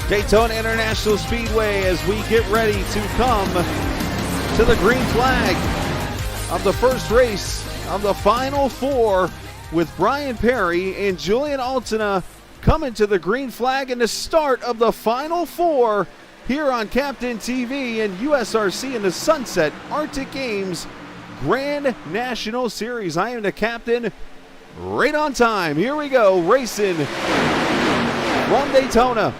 Daytona International Speedway as we get ready to come to the green flag of the first race of the Final Four with Brian Perry and Julian Altina coming to the green flag in the start of the Final Four here on Captain TV and USRC in the Sunset Arctic Games Grand National Series. I am the captain right on time. Here we go, racing from Daytona.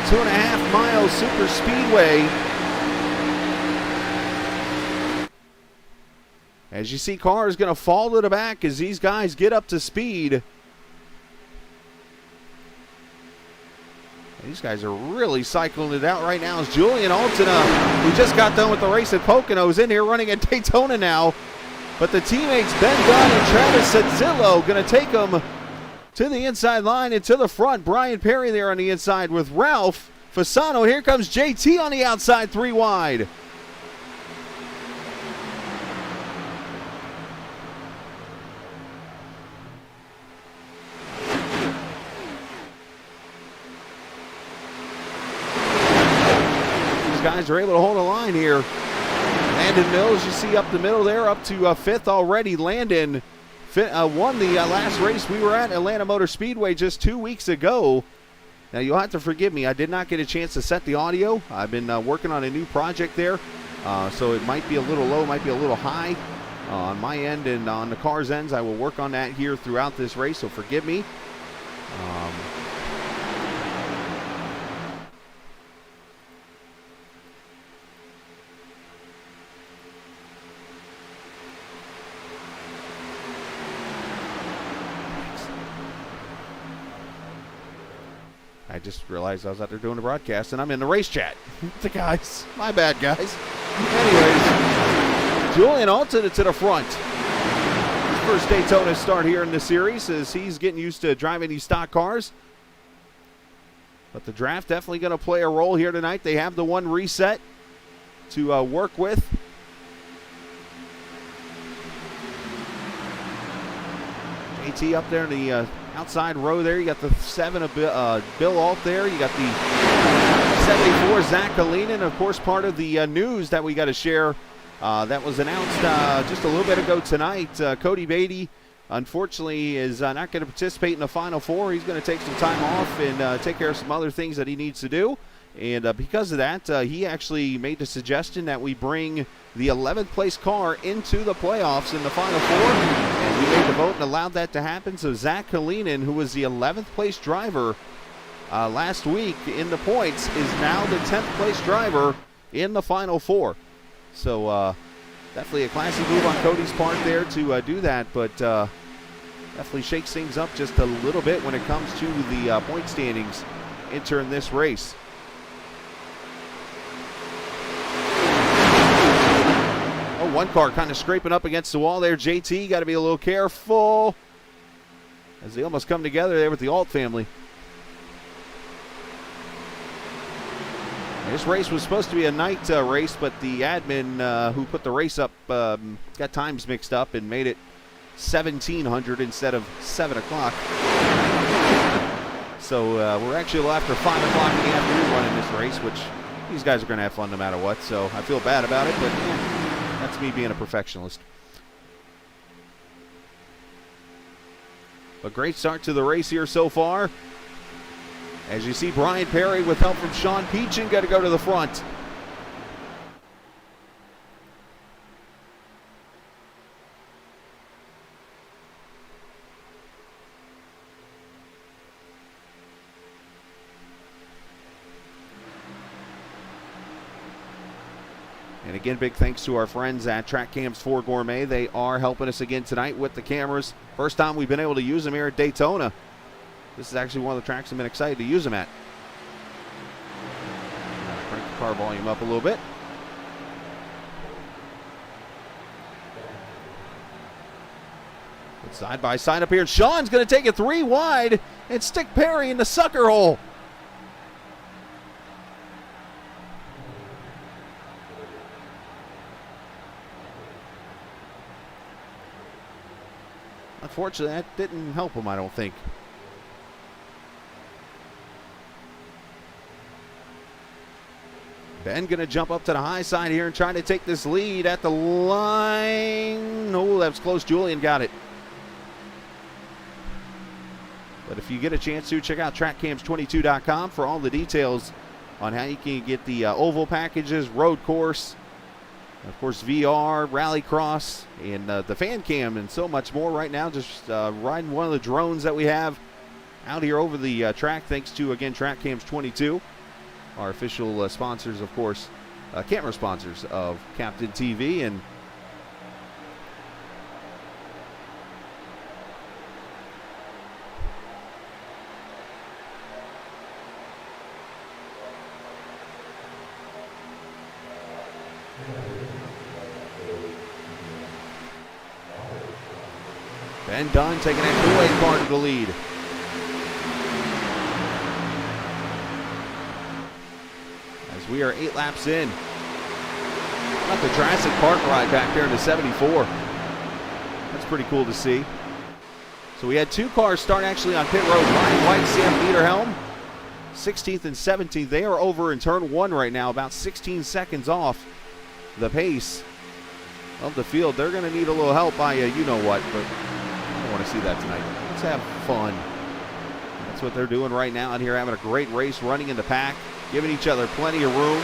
2.5 mile super speedway. As you see, cars going to fall to the back as these guys get up to speed. These guys are really cycling it out right now. As Julian Altina, who just got done with the race at Pocono, is in here running at Daytona now. But the teammates Ben Gunn and Travis Sazzillo going to take them to the inside line and to the front. Brian Perry there on the inside with Ralph Fasano. Here comes JT on the outside, 3 wide. These guys are able to hold a line here. Landon Mills, you see up the middle there, up to 5th already. Landon won the last race we were at Atlanta Motor Speedway just 2 weeks ago. Now, you'll have to forgive me. I did not get a chance to set the audio. I've been working on a new project there, so it might be a little low, might be a little high on my end and on the car's ends. I will work on that here throughout this race, so forgive me. I just realized I was out there doing the broadcast, and I'm in the race chat. The guys, my bad, guys. Anyways, Julian Altina to the front. His first Daytona start here in the series as he's getting used to driving these stock cars. But the draft definitely going to play a role here tonight. They have the one reset to work with. JT up there in the outside row there. You got the 7 of Bill Alt there. You got the 74 Zach Kalinin, of course, part of the news that we got to share that was announced just a little bit ago tonight. Cody Beatty, unfortunately, is not going to participate in the Final Four. He's going to take some time off and take care of some other things that he needs to do. And because of that, he actually made the suggestion that we bring the 11th place car into the playoffs in the Final Four. And we made the vote and allowed that to happen. So Zach Kalinin, who was the 11th place driver last week in the points, is now the 10th place driver in the Final Four. So definitely a classy move on Cody's part there to do that. But definitely shakes things up just a little bit when it comes to the point standings entering this race. Oh, one car kind of scraping up against the wall there. JT, got to be a little careful as they almost come together there with the Alt family. This race was supposed to be a night race, but the admin who put the race up got times mixed up and made it 1700 instead of 7 o'clock. So we're actually a little after 5 o'clock in the afternoon running this race, which these guys are going to have fun no matter what. So I feel bad about it, but yeah, that's me being a perfectionist. A great start to the race here so far. As you see, Brian Perry with help from Sean Peachin got to go to the front. And again, big thanks to our friends at Track Cams 4 Gourmet. They are helping us again tonight with the cameras. First time we've been able to use them here at Daytona. This is actually one of the tracks I've been excited to use them at. Crank the car volume up a little bit. But side by side up here. Sean's going to take it 3 wide and stick Perry in the sucker hole. Unfortunately, that didn't help him, I don't think. Ben going to jump up to the high side here and try to take this lead at the line. Oh, that was close. Julian got it. But if you get a chance to, check out trackcams22.com for all the details on how you can get the oval packages, road course, of course, VR, rallycross, and the fan cam, and so much more right now. Just riding one of the drones that we have out here over the track, thanks to, again, Track Cams 22, our official sponsors, of course, camera sponsors of Captain TV. And Ben Dunn taking that Kool-Aid car to the lead. As we are 8 laps in. Got the Jurassic Park ride back there in the 74. That's pretty cool to see. So we had 2 cars start actually on pit road. Ryan White, Sam Niederhelm, 16th and 17th. They are over in turn 1 right now, about 16 seconds off the pace of the field. They're going to need a little help by you-know-what, but I don't want to see that tonight. Let's have fun. That's what they're doing right now out here, having a great race, running in the pack, giving each other plenty of room.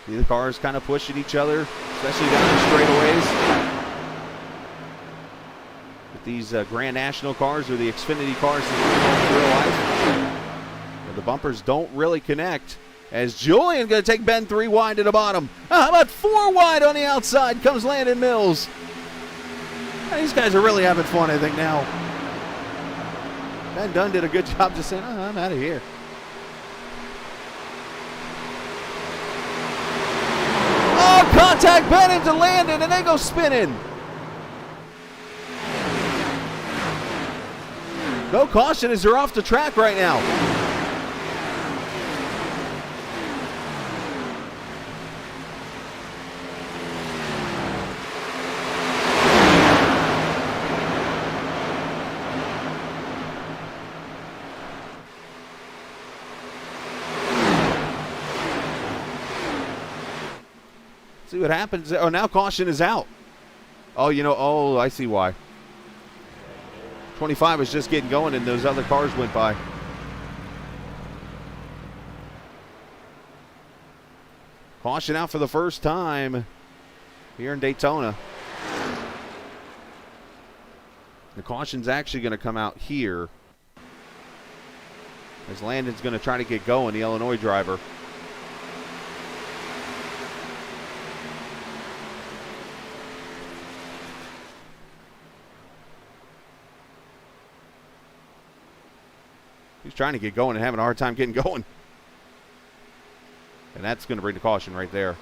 See the cars kind of pushing each other, especially down the straightaways. With these Grand National cars or the Xfinity cars in real life, the bumpers don't really connect. As Julian going to take Ben 3 wide to the bottom. How about 4 wide on the outside comes Landon Mills. These guys are really having fun, I think, now. Ben Dunn did a good job just saying, I'm out of here. Oh, contact Ben into Landon, and they go spinning. No caution as they're off the track right now. See what happens. Oh, now caution is out. Oh, I see why. 25 was just getting going and those other cars went by. Caution out for the first time here in Daytona. The caution's actually going to come out here as Landon's going to try to get going, the Illinois driver. He's trying to get going and having a hard time getting going. And that's going to bring the caution right there.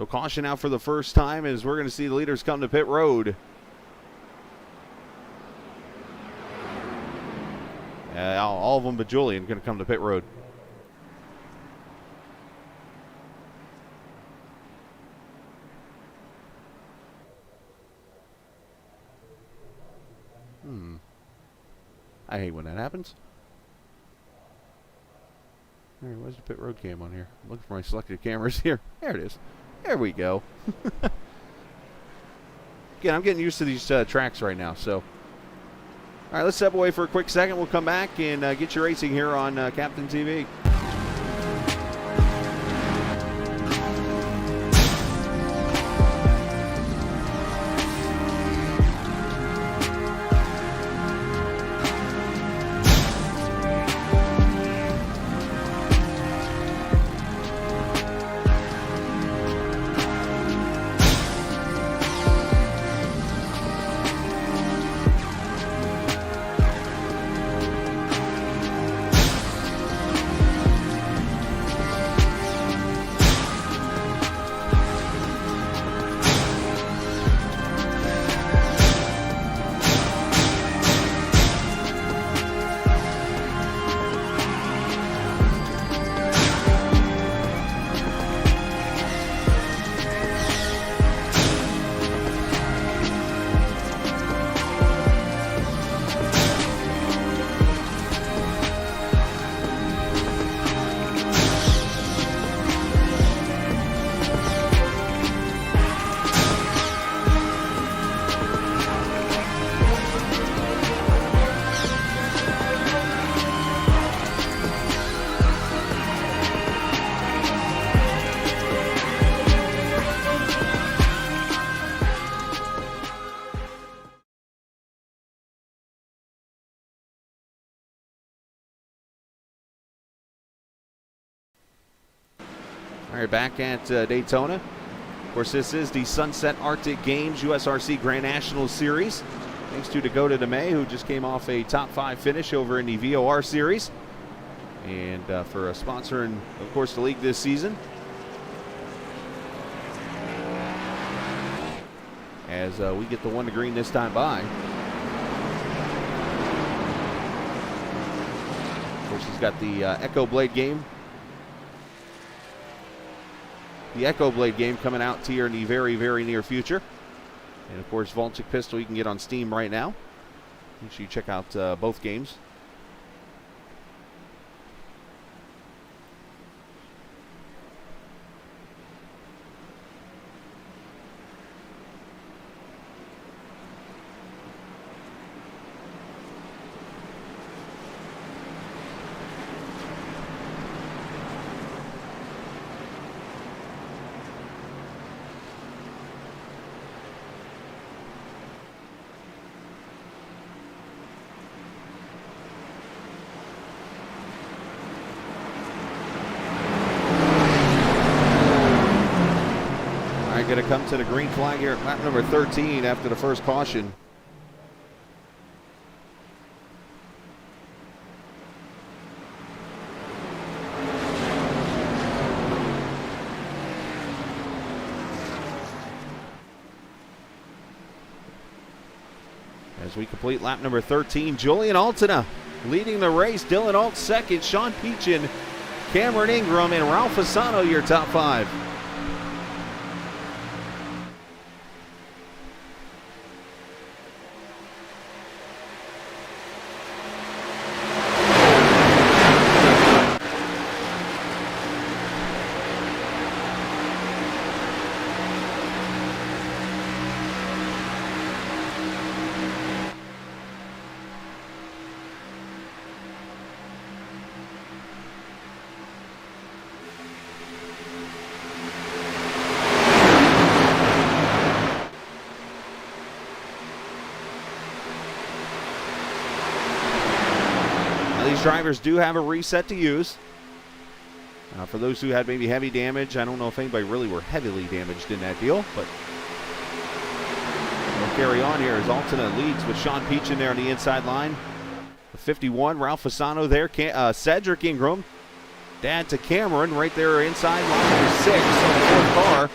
So caution out for the first time as we're going to see the leaders come to pit road. All of them but Julian going to come to pit road. I hate when that happens. Where's the pit road cam on here? I'm looking for my selected cameras here. There it is. There we go. Again, I'm getting used to these tracks right now. So, all right, let's step away for a quick second. We'll come back and get you racing here on Captain TV. All right, back at Daytona. Of course, this is the Sunset Arctic Games USRC Grand National Series. Thanks to Dakota DeMay, who just came off a top 5 finish over in the VOR Series. And for sponsoring, of course, the league this season. As we get the 1 to green this time by. Of course, he's got the Echo Blade game. The Echo Blade game coming out here in the very, very near future. And of course, Voltic Pistol you can get on Steam right now. Make sure you check out both games. Going to come to the green flag here at lap number 13 after the first caution. As we complete lap number 13, Julian Altina leading the race. Dylan Alt second, Sean Peachin, Cameron Ingram, and Ralph Fasano your top 5. These drivers do have a reset to use. For those who had maybe heavy damage, I don't know if anybody really were heavily damaged in that deal, but we'll carry on here as Altina leads with Sean Peachin there on the inside line. The 51, Ralph Fasano there, Cedric Ingram, dad to Cameron right there inside line number 6 on the 4th car.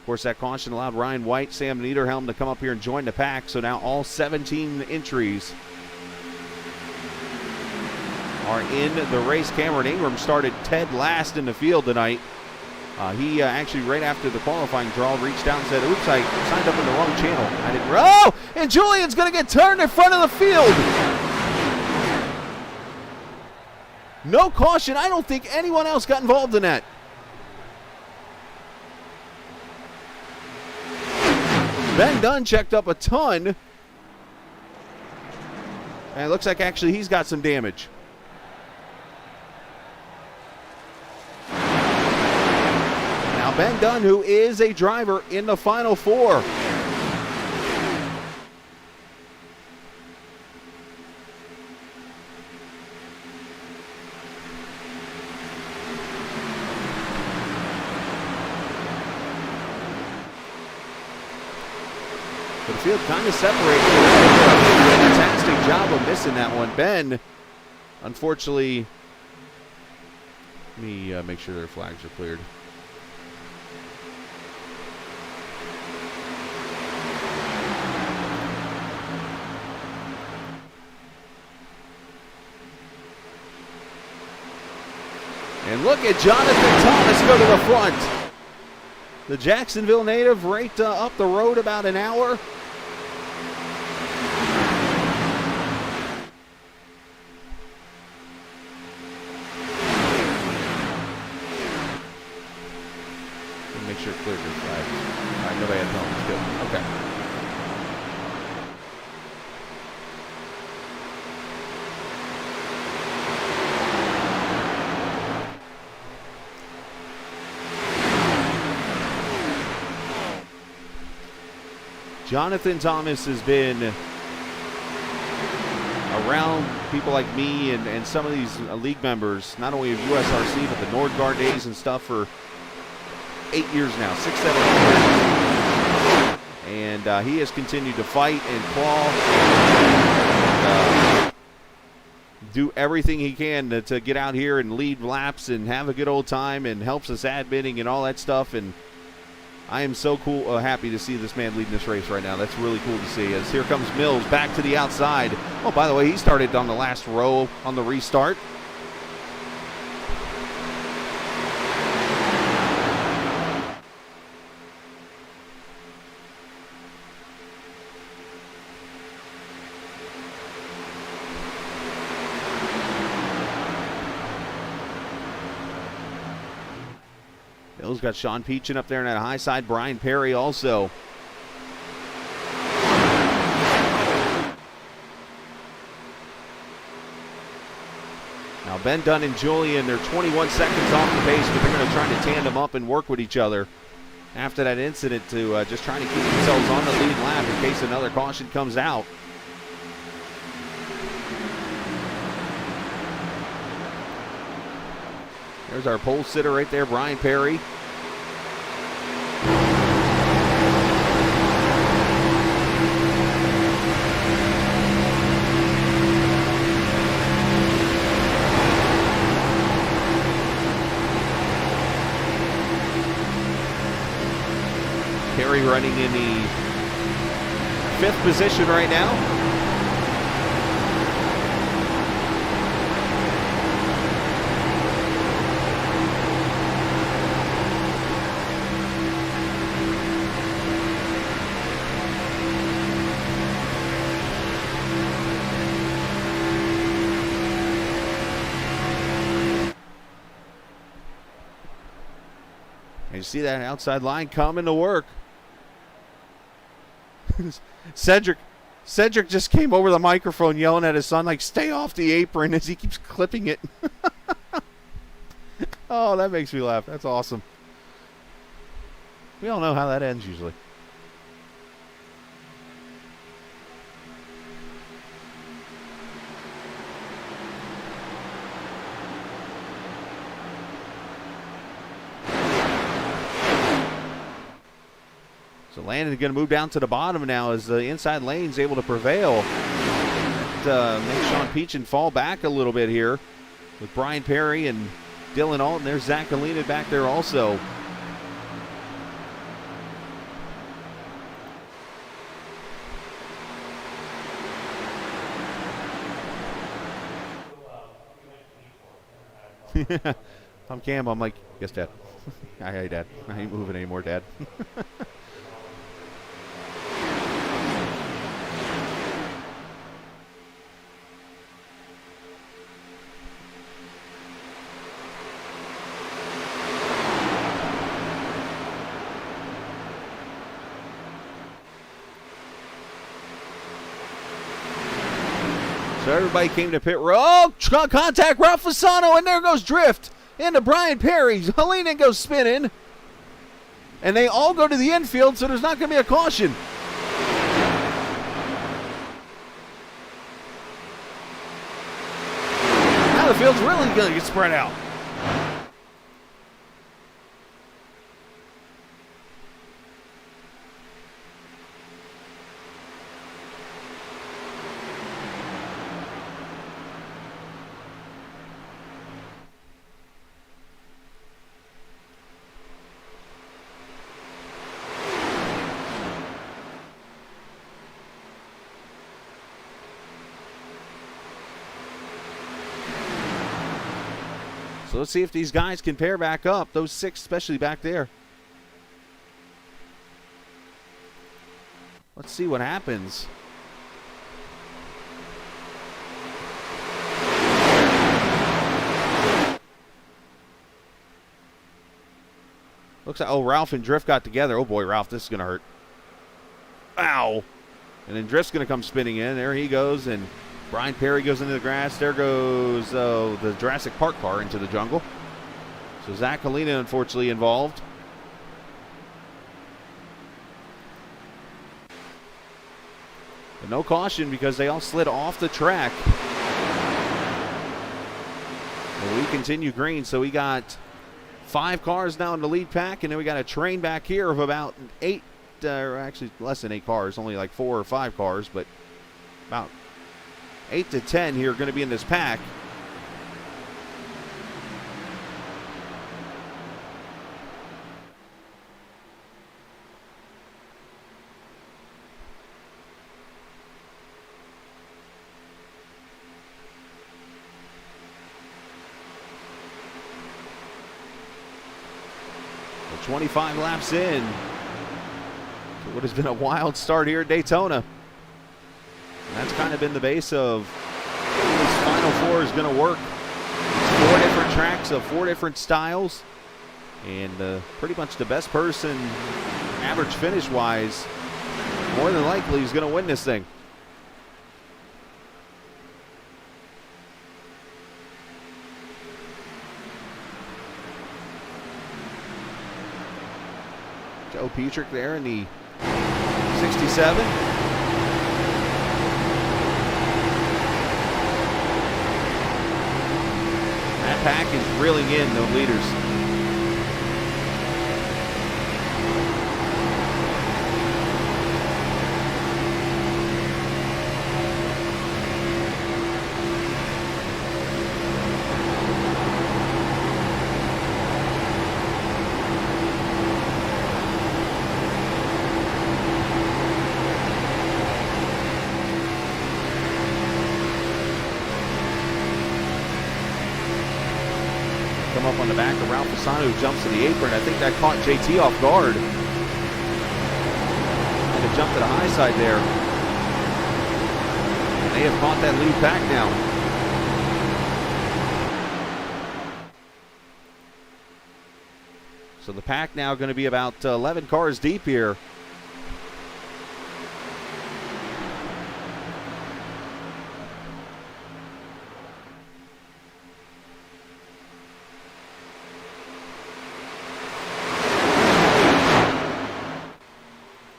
course, that caution allowed Ryan White, Sam Niederhelm to come up here and join the pack. So now all 17 entries are in the race. Cameron Ingram started dead last in the field tonight. He actually, right after the qualifying draw, reached out and said, oops, I signed up in the wrong channel. I didn't. Oh! And Julian's going to get turned in front of the field. No caution. I don't think anyone else got involved in that. Ben Dunn checked up a ton. And it looks like actually he's got some damage. Now Ben Dunn, who is a driver in the Final Four. But the field kind of separated. Fantastic job of missing that one. Ben, unfortunately, let me make sure their flags are cleared. And look at Jonathan Thomas go to the front. The Jacksonville native right up the road about an hour. Make sure it cleared your flag. All right, nobody had problems. Good. Okay. Jonathan Thomas has been around people like me and some of these league members, not only of USRC, but the Nordgaard days and stuff for 8 years now, 6, 7 years. And he has continued to fight and claw and do everything he can to get out here and lead laps and have a good old time, and helps us admitting and all that stuff. And I am so happy to see this man leading this race right now. That's really cool to see. As here comes Mills back to the outside. Oh, by the way, he started on the last row on the restart. Mills got Sean Peachin up there in that high side. Brian Perry also. Now Ben Dunn and Julian, they're 21 seconds off the pace, but they're going to try to tandem up and work with each other after that incident to just try to keep themselves on the lead lap in case another caution comes out. There's our pole sitter right there, Brian Perry. Perry running in the 5th position right now. You see that outside line coming to work. Cedric just came over the microphone yelling at his son, like, stay off the apron, as he keeps clipping it. Oh, that makes me laugh. That's awesome. We all know how that ends usually. So Landon is going to move down to the bottom now as the inside lane is able to prevail. Make Sean Peachin fall back a little bit here with Brian Perry and Dylan Alton. There's Zach Alina back there also. I'm Cam. I'm like, yes, Dad. Hi, Dad. I ain't moving anymore, Dad. So everybody came to pit road. Oh, contact Ralph Fasano, and there goes Drift into Brian Perry. Helena goes spinning. And they all go to the infield, so there's not going to be a caution. Now the field's really going to get spread out. So let's see if these guys can pair back up, those 6 especially back there. Let's see what happens. Looks like, oh, Ralph and Drift got together. Oh boy, Ralph, this is going to hurt. Ow. And then Drift's going to come spinning in. There he goes, and Brian Perry goes into the grass. There goes the Jurassic Park car into the jungle. So Zach Alina, unfortunately, involved. But no caution because they all slid off the track. And we continue green, so we got 5 cars now in the lead pack, and then we got a train back here of about 8, or actually less than 8 cars, only like 4 or 5 cars, but about 8 to 10 here are going to be in this pack. We're 25 laps in to what has been a wild start here at Daytona. And that's kind of been the base of how this Final Four is going to work. It's 4 different tracks of 4 different styles. And pretty much the best person, average finish-wise, more than likely is going to win this thing. Joe Petrick there in the 67. That pack is reeling in the leaders. Come up on the back of Ralph Fasano, who jumps to the apron. I think that caught JT off guard. And it jumped to the high side there. And they have caught that lead pack now. So the pack now going to be about 11 cars deep here.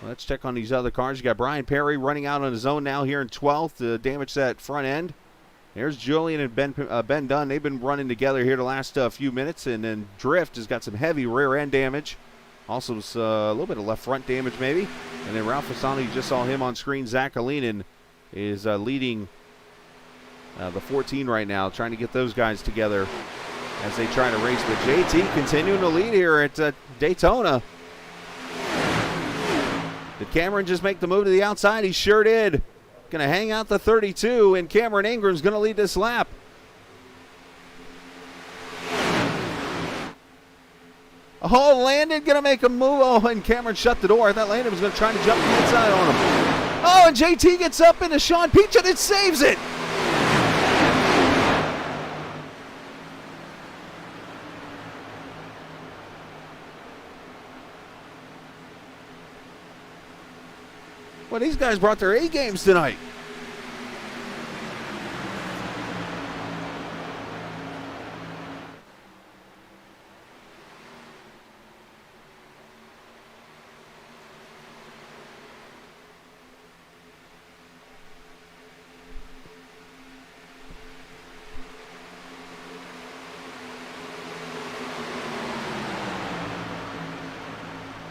Let's check on these other cars. You got Brian Perry running out on his own now here in 12th to damage that front end. There's Julian and Ben Dunn. They've been running together here the last few minutes. And then Drift has got some heavy rear end damage. Also a little bit of left front damage maybe. And then Ralph Fasano, you just saw him on screen. Zach Alinen is leading the 14 right now, trying to get those guys together as they try to race. But JT continuing to lead here at Daytona. Did Cameron just make the move to the outside? He sure did. Going to hang out the 32, and Cameron Ingram's going to lead this lap. Oh, Landon going to make a move. Oh, and Cameron shut the door. I thought Landon was going to try to jump the inside on him. Oh, and JT gets up into Sean Peach and it saves it. Well, these guys brought their A games tonight.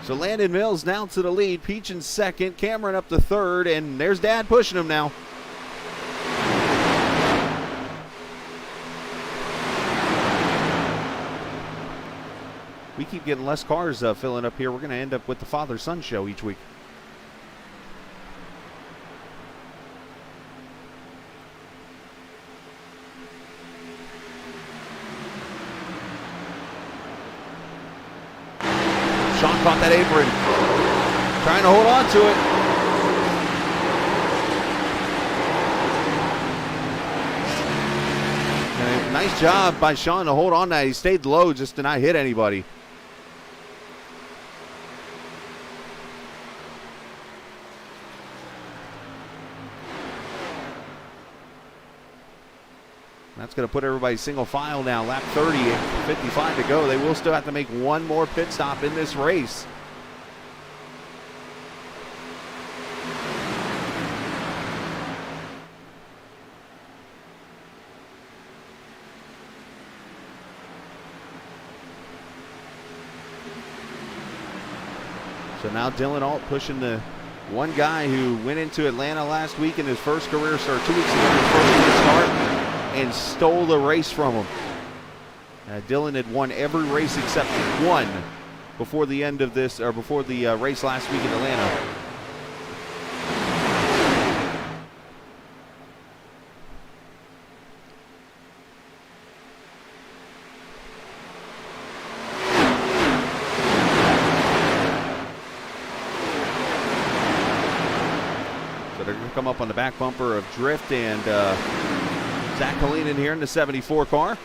So Landon Mills now to the lead. Peach in second. Cameron up to third. And there's Dad pushing him now. We keep getting less cars filling up here. We're going to end up with the father-son show each week. Sean caught that apron, trying to hold on to it. And nice job by Sean to hold on to that. He stayed low just to not hit anybody. That's going to put everybody single file now. Lap 30, 55 to go. They will still have to make one more pit stop in this race. So now Dylan Alt pushing the one guy who went into Atlanta last week in his first career start, 2 weeks ago in his first career start, and stole the race from him. Dylan had won every race except one before the end of this, or before the race last week in Atlanta. So they're going to come up on the back bumper of Drift and Zach Kalinin here in the 74 car.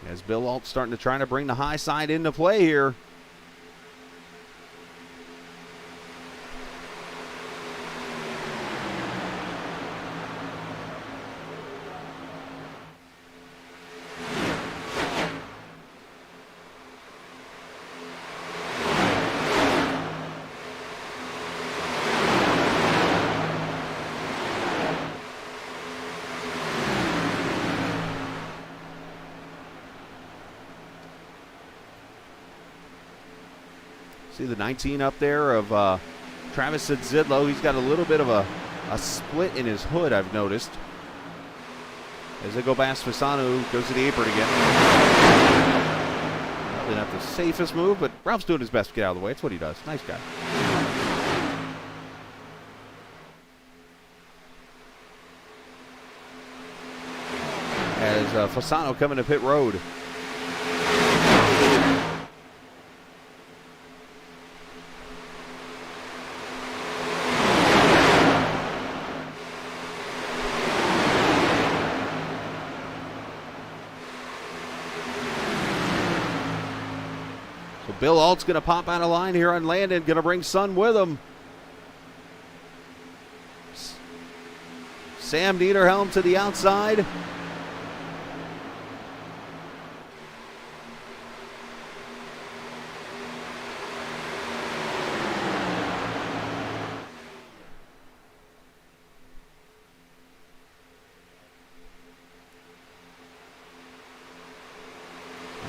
As Bill Alt starting to try to bring the high side into play here. See the 19 up there of Travis Zidlow. He's got a little bit of a split in his hood, I've noticed. As they go past Fasano, goes to the apron again. Probably not the safest move, but Ralph's doing his best to get out of the way. It's what he does. Nice guy. As Fasano coming to pit road. Bill Alt's going to pop out of line here on Landon, going to bring Sun with him. Sam Niederhelm to the outside.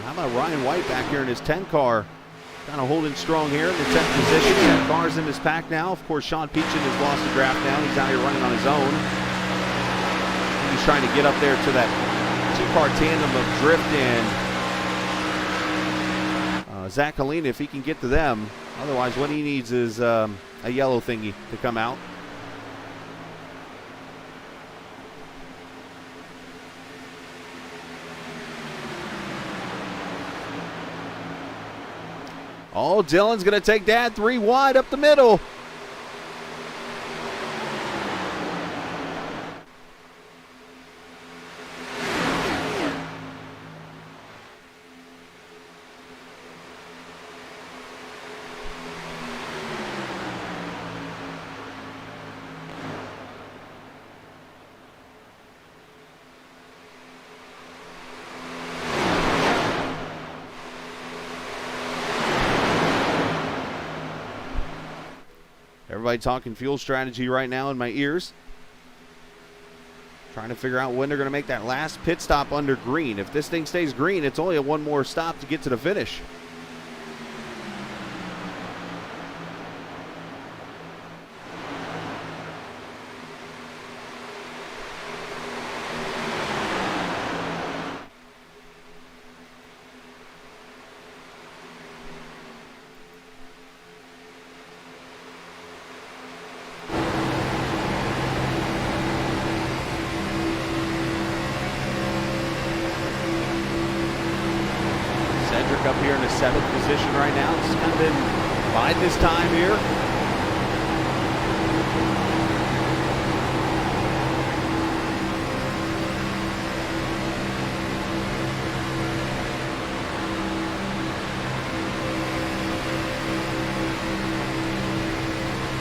How about Ryan White back here in his 10 car? Kind of holding strong here in the 10th position. 10 cars in his pack now. Of course, Sean Peachin has lost the draft now. He's out here running on his own. He's trying to get up there to that two-car tandem of Drift and Zach Kalina, if he can get to them. Otherwise, what he needs is a yellow thingy to come out. Oh, Dylan's going to take that 3 wide up the middle. Everybody talking fuel strategy right now in my ears. Trying to figure out when they're going to make that last pit stop under green. If this thing stays green, it's only a one more stop to get to the finish. Up here in the 7th position right now. It's kind of been by this time here.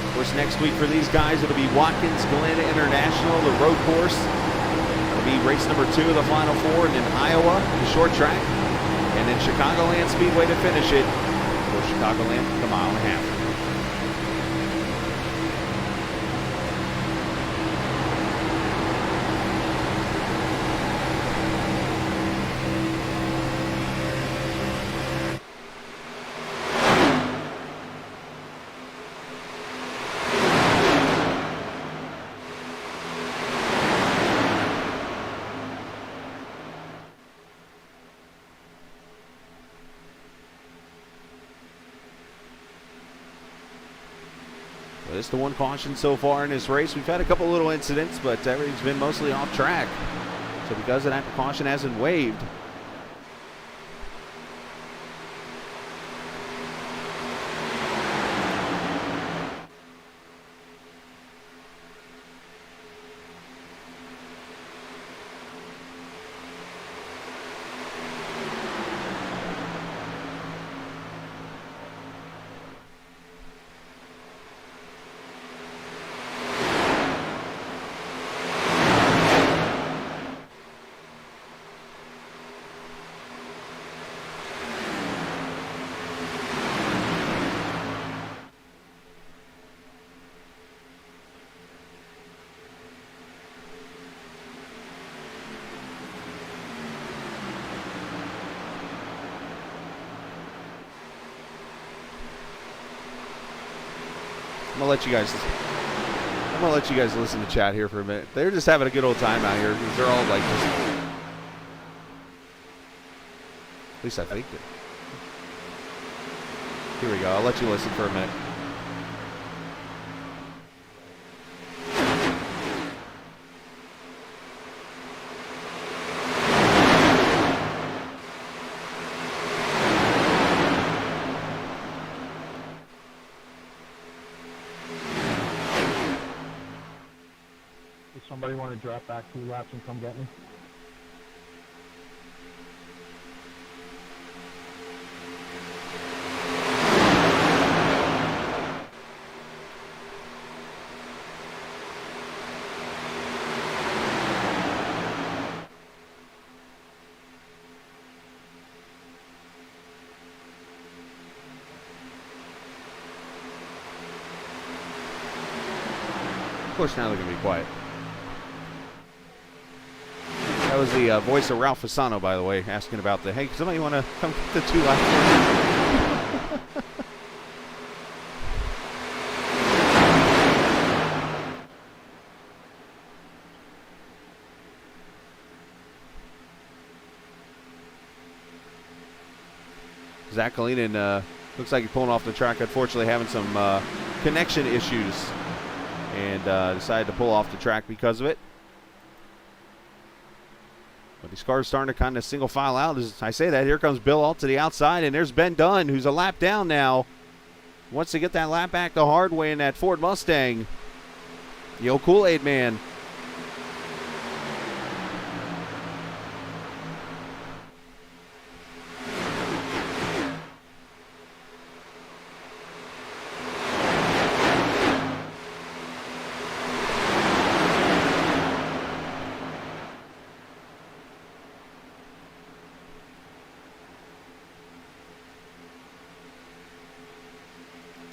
Of course, next week for these guys, it'll be Watkins Glen International, the road course. It'll be race number 2 of the Final Four, and then Iowa, the short track. And then Chicagoland Speedway to finish it. For Chicagoland, the 1.5 miles. This is the one caution so far in this race. We've had a couple little incidents, but everything's been mostly off track. So because of that, the caution hasn't waived. I'm gonna let you guys listen to chat here for a minute. They're just having a good old time out here because they're all like this. At least I think it. Here we go. I'll let you listen for a minute. Somebody want to drop back 2 laps and come get me? Of course, now they're going to be quiet. That was the voice of Ralph Fasano, by the way, asking about the, hey, somebody want to come get the 2 laps? Zach Kalinin looks like he's pulling off the track, unfortunately having some connection issues, and decided to pull off the track because of it. But these cars starting to kind of single file out. As I say that, here comes Bill Alt to the outside, and there's Ben Dunn, who's a lap down now. Wants to get that lap back the hard way in that Ford Mustang. Yo, Kool-Aid Man.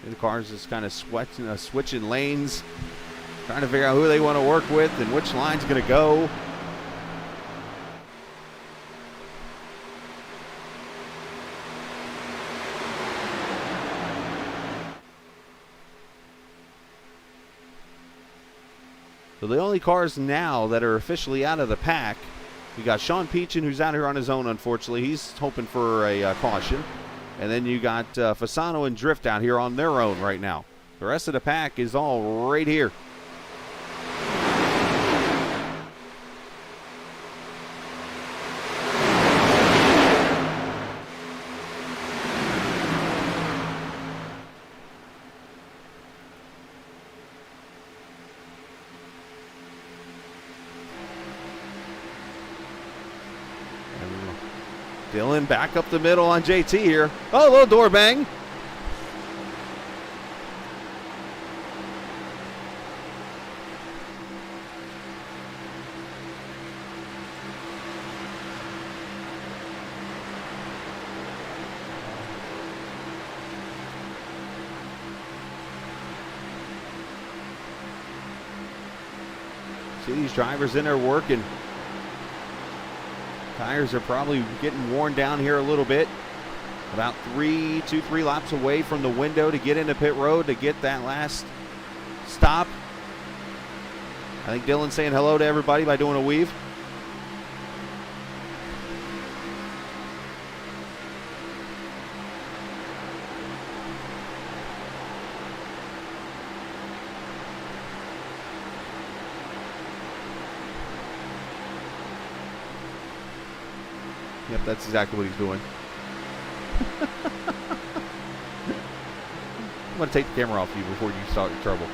The cars just kind of switching lanes, trying to figure out who they want to work with and which line's going to go. So the only cars now that are officially out of the pack, we got Sean Peachin, who's out here on his own, unfortunately. He's hoping for a caution. And then you got Fasano and Drift out here on their own right now. The rest of the pack is all right here. Dylan back up the middle on JT here. Oh, a little door bang. See these drivers in there working. Tires are probably getting worn down here a little bit. About 3 laps away from the window to get into pit road to get that last stop. I think Dylan's saying hello to everybody by doing a weave. Yep, that's exactly what he's doing. I'm going to take the camera off you before you start your trouble.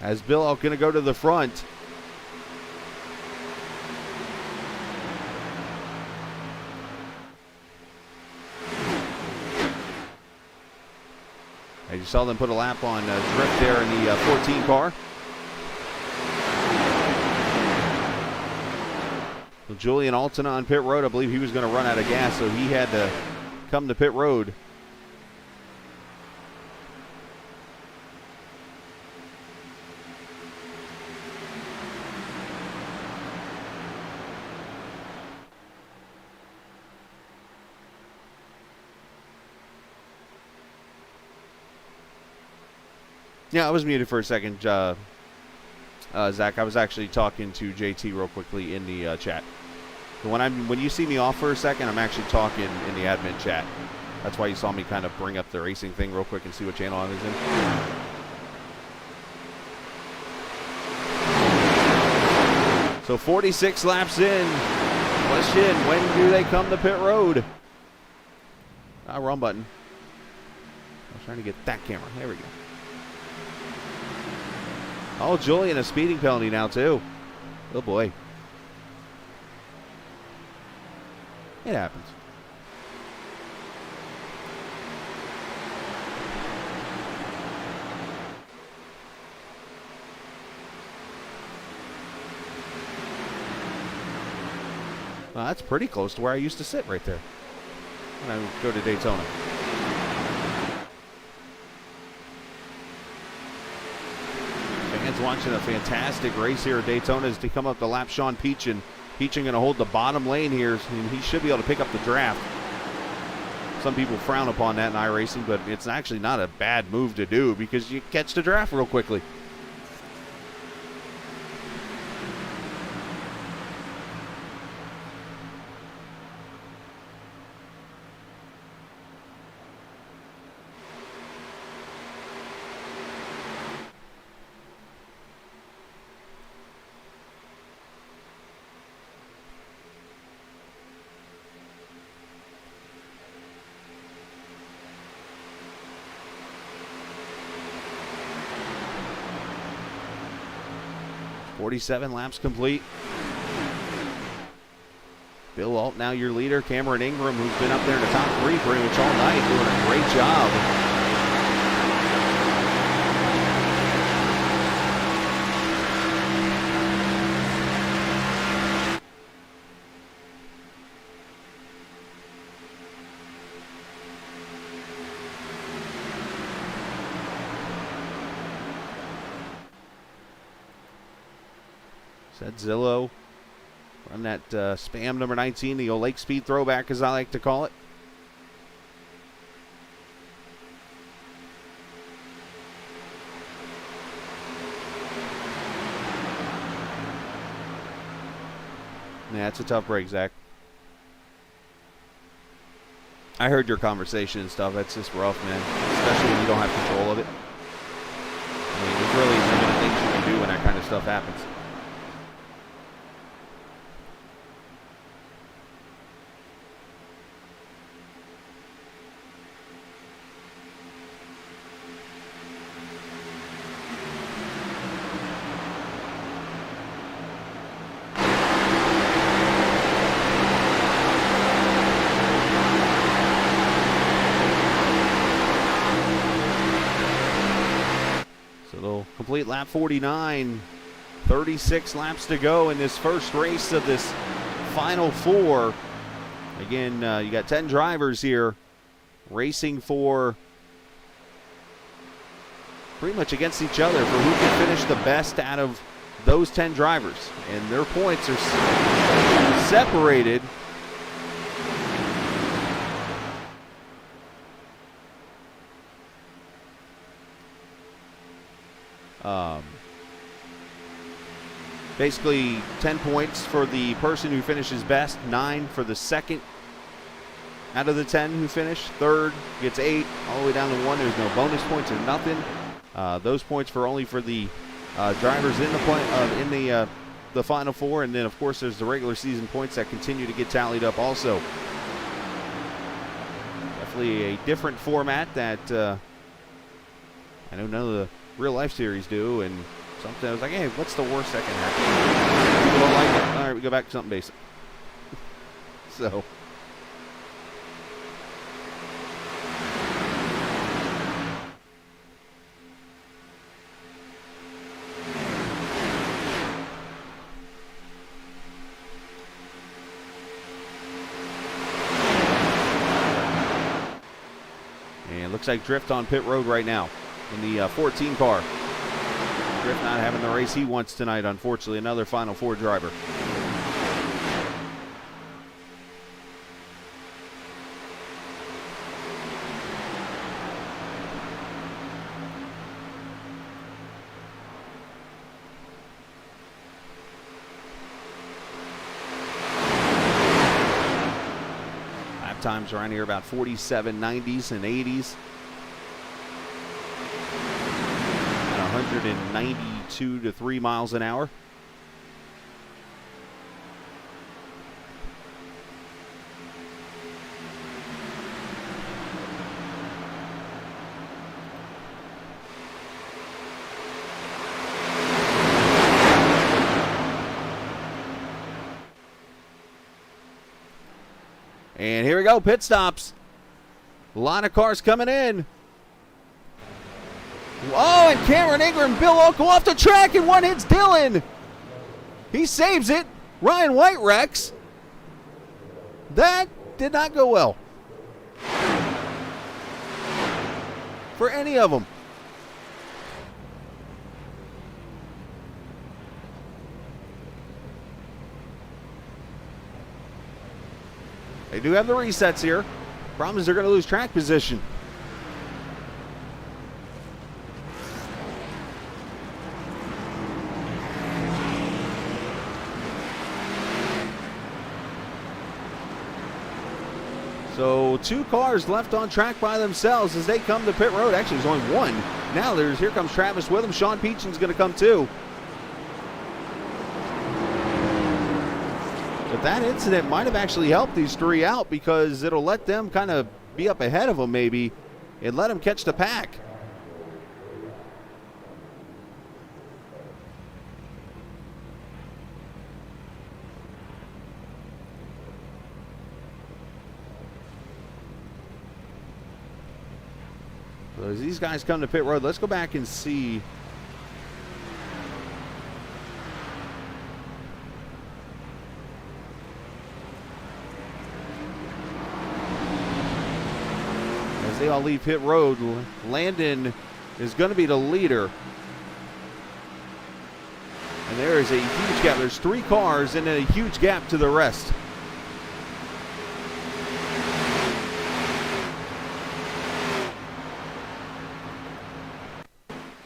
As Bill going to go to the front. As you saw them put a lap on Drift there in the 14 car. So Julian Altona on pit road. I believe he was going to run out of gas, so he had to come to pit road. Yeah, I was muted for a second, Zach. I was actually talking to JT real quickly in the chat. So when you see me off for a second, I'm actually talking in the admin chat. That's why you saw me kind of bring up the racing thing real quick and see what channel I was in. So 46 laps in. Question, when do they come to pit road? Wrong button. I was trying to get that camera. There we go. Oh, Julian, a speeding penalty now, too. Oh, boy. It happens. Well, that's pretty close to where I used to sit right there when I go to Daytona. Fans watching a fantastic race here at Daytona as they come up to lap Sean Peach, and Peach going to hold the bottom lane here, and he should be able to pick up the draft. Some people frown upon that in iRacing, but it's actually not a bad move to do because you catch the draft real quickly. .47 laps complete. Bill Alt now your leader. Cameron Ingram, who's been up there in the top three pretty much all night, doing a great job. Said Zillow run that spam number 19, the old Lake Speed throwback, as I like to call it. Yeah, it's a tough break, Zach. I heard your conversation and stuff. That's just rough, man. Especially when you don't have control of it. I mean, there's really limited things you can do when that kind of stuff happens. Complete lap 49, 36 laps to go in this first race of this final four. Again, you got 10 drivers here racing for pretty much against each other for who can finish the best out of those 10 drivers. And their points are separated. Basically 10 points for the person who finishes best, 9 for the second out of the 10 who finish. Third gets 8, all the way down to 1. There's no bonus points or nothing. Those points only for the drivers in the final four, and then of course there's the regular season points that continue to get tallied up also. Definitely a different format that I know none of the real life series do, and something I was like, hey, what's the worst that can happen? People don't like it. All right, we go back to something basic. So. And looks like Drift on pit road right now in the 14 car. Drift not having the race he wants tonight, unfortunately. Another Final Four driver. Lap times around here about 47, 90s and 80s. 192 to 3 miles an hour. And here we go, pit stops. A lot of cars coming in. Oh, and Cameron Ingram and Bill Oak go off the track, and one hits Dylan. He saves it. Ryan White wrecks. That did not go well for any of them. They do have the resets here. Problem is they're going to lose track position. So 2 cars left on track by themselves as they come to pit road. Actually, there's only 1. Now here comes Travis with him. Sean Peachin's going to come too. But that incident might have actually helped these 3 out because it'll let them kind of be up ahead of them maybe and let them catch the pack. So as these guys come to pit road, let's go back and see. As they all leave pit road, Landon is going to be the leader. And there is a huge gap. There's 3 cars and then a huge gap to the rest.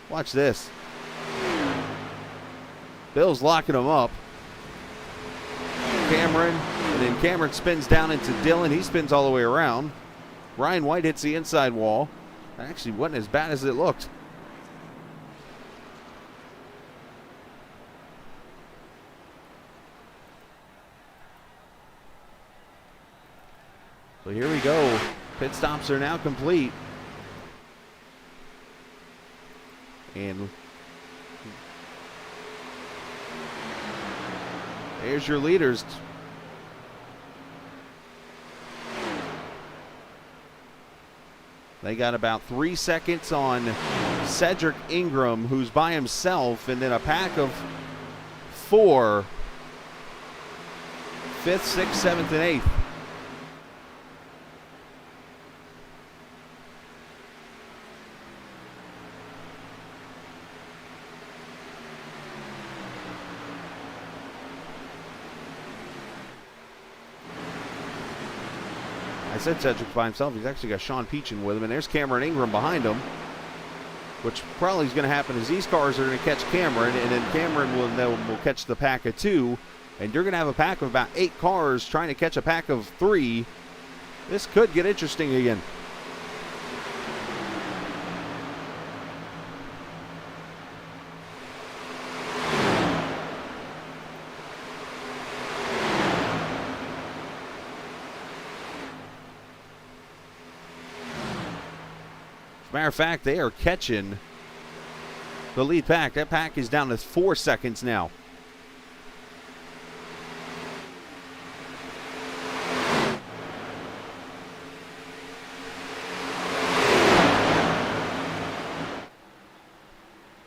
Watch this. Bill's locking him up. Cameron, and then Cameron spins down into Dylan. He spins all the way around. Ryan White hits the inside wall. That actually wasn't as bad as it looked. So here we go. Pit stops are now complete. And there's your leaders. They got about 3 seconds on Cedric Ingram, who's by himself, and then a pack of 4, 5th, 6th, 7th, and 8th. I said Cedric by himself. He's actually got Sean Peachin with him, and there's Cameron Ingram behind him, which probably is going to happen is these cars are going to catch Cameron, and then Cameron will catch the pack of 2, and you're going to have a pack of about 8 cars trying to catch a pack of 3. This could get interesting again. Matter of fact, they are catching the lead pack. That pack is down to 4 seconds now.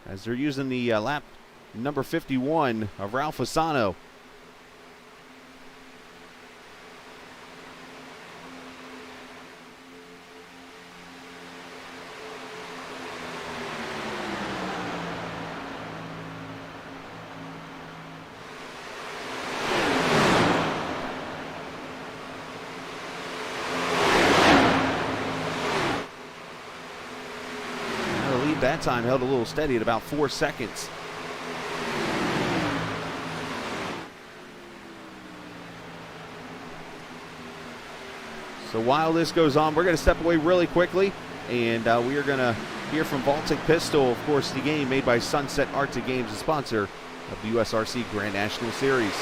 As they're using the lap number 51 of Ralph Fasano. That time held a little steady at about 4 seconds. So while this goes on, we're going to step away really quickly, and we are going to hear from Baltic Pistol, of course, the game made by Sunset Arctic Games, a sponsor of the USRC Grand National Series.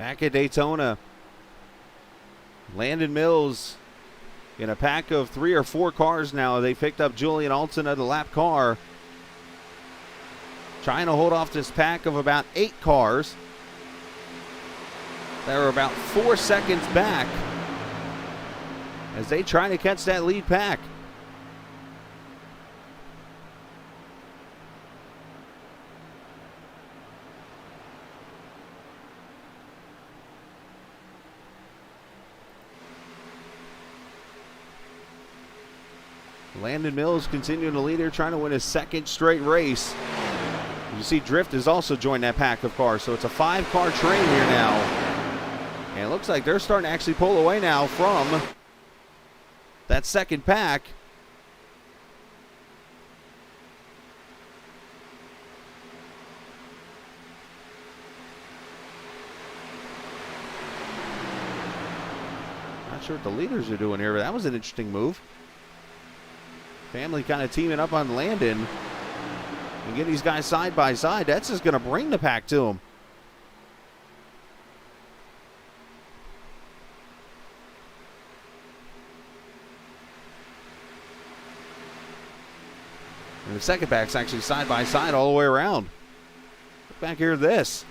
Back at Daytona, Landon Mills in a pack of 3 or 4 cars now. They picked up Julian Alton of the lap car. Trying to hold off this pack of about 8 cars. They're about 4 seconds back as they try to catch that lead pack. Landon Mills continuing to lead here, trying to win his 2nd straight race. You see Drift has also joined that pack of cars, so it's a 5-car train here now. And it looks like they're starting to actually pull away now from that 2nd pack. Not sure what the leaders are doing here, but that was an interesting move. Family kind of teaming up on Landon and get these guys side by side. That's just going to bring the pack to them. And the 2nd pack's actually side by side all the way around. Look back here at this.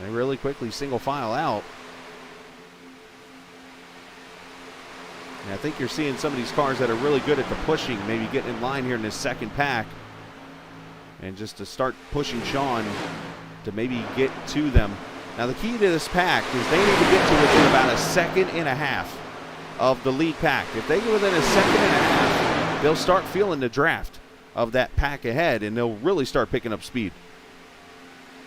They really quickly single file out. And I think you're seeing some of these cars that are really good at the pushing, maybe getting in line here in this 2nd pack. And just to start pushing Sean to maybe get to them. Now the key to this pack is they need to get to within about a 1.5 seconds of the lead pack. If they get within a 1.5 seconds, they'll start feeling the draft of that pack ahead and they'll really start picking up speed.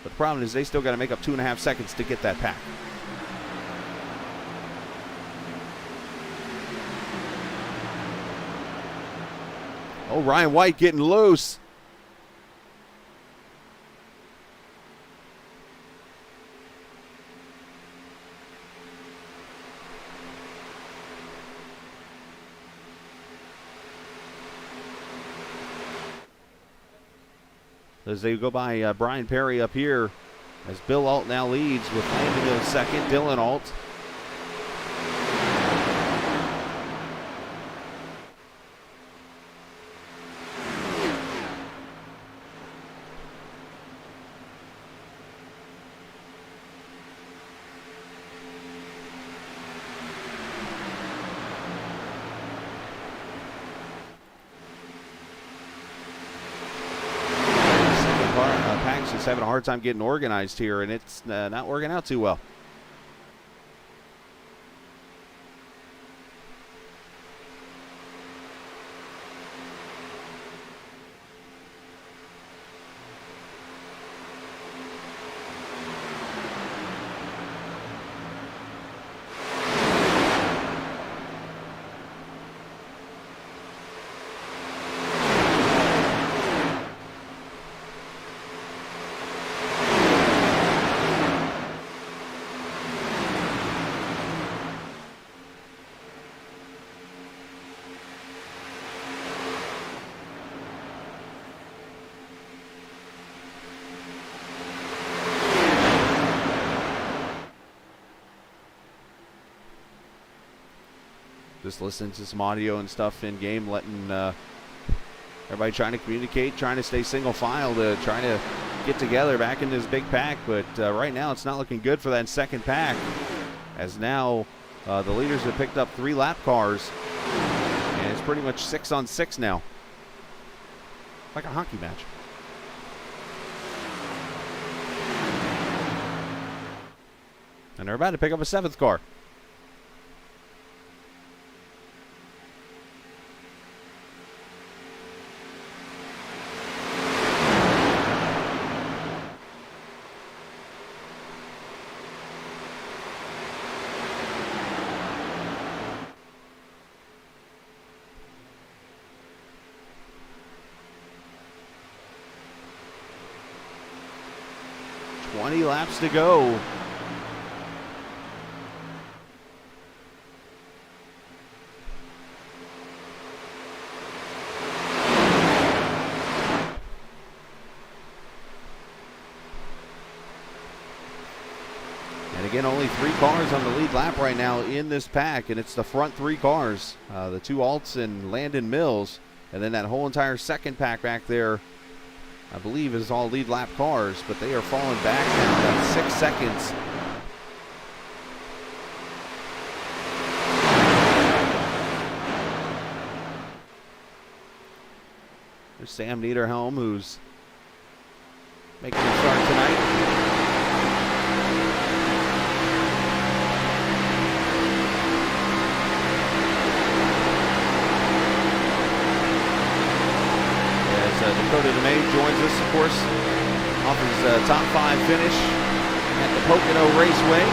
But the problem is they still got to make up 2.5 seconds to get that pack. Oh, Ryan White getting loose. As they go by Brian Perry up here, as Bill Alt now leads with Landon in 2nd, Dylan Alt. Just having a hard time getting organized here, and it's not working out too well. Just listening to some audio and stuff in game, letting everybody trying to communicate, trying to stay single file to try to get together back in this big pack. But right now it's not looking good for that 2nd pack, as now the leaders have picked up 3 lap cars, and it's pretty much 6 on 6 now, like a hockey match. And they're about to pick up a 7th car. 20 laps to go. And again, only 3 cars on the lead lap right now in this pack, and it's the front 3 cars, the 2 Alts and Landon Mills, and then that whole entire second pack back there, I believe, is all lead lap cars, but they are falling back now about 6 seconds. There's Sam Niederhelm, who's making a start tonight. Dakota DeMay joins us, of course, off his top 5 finish at the Pocono Raceway.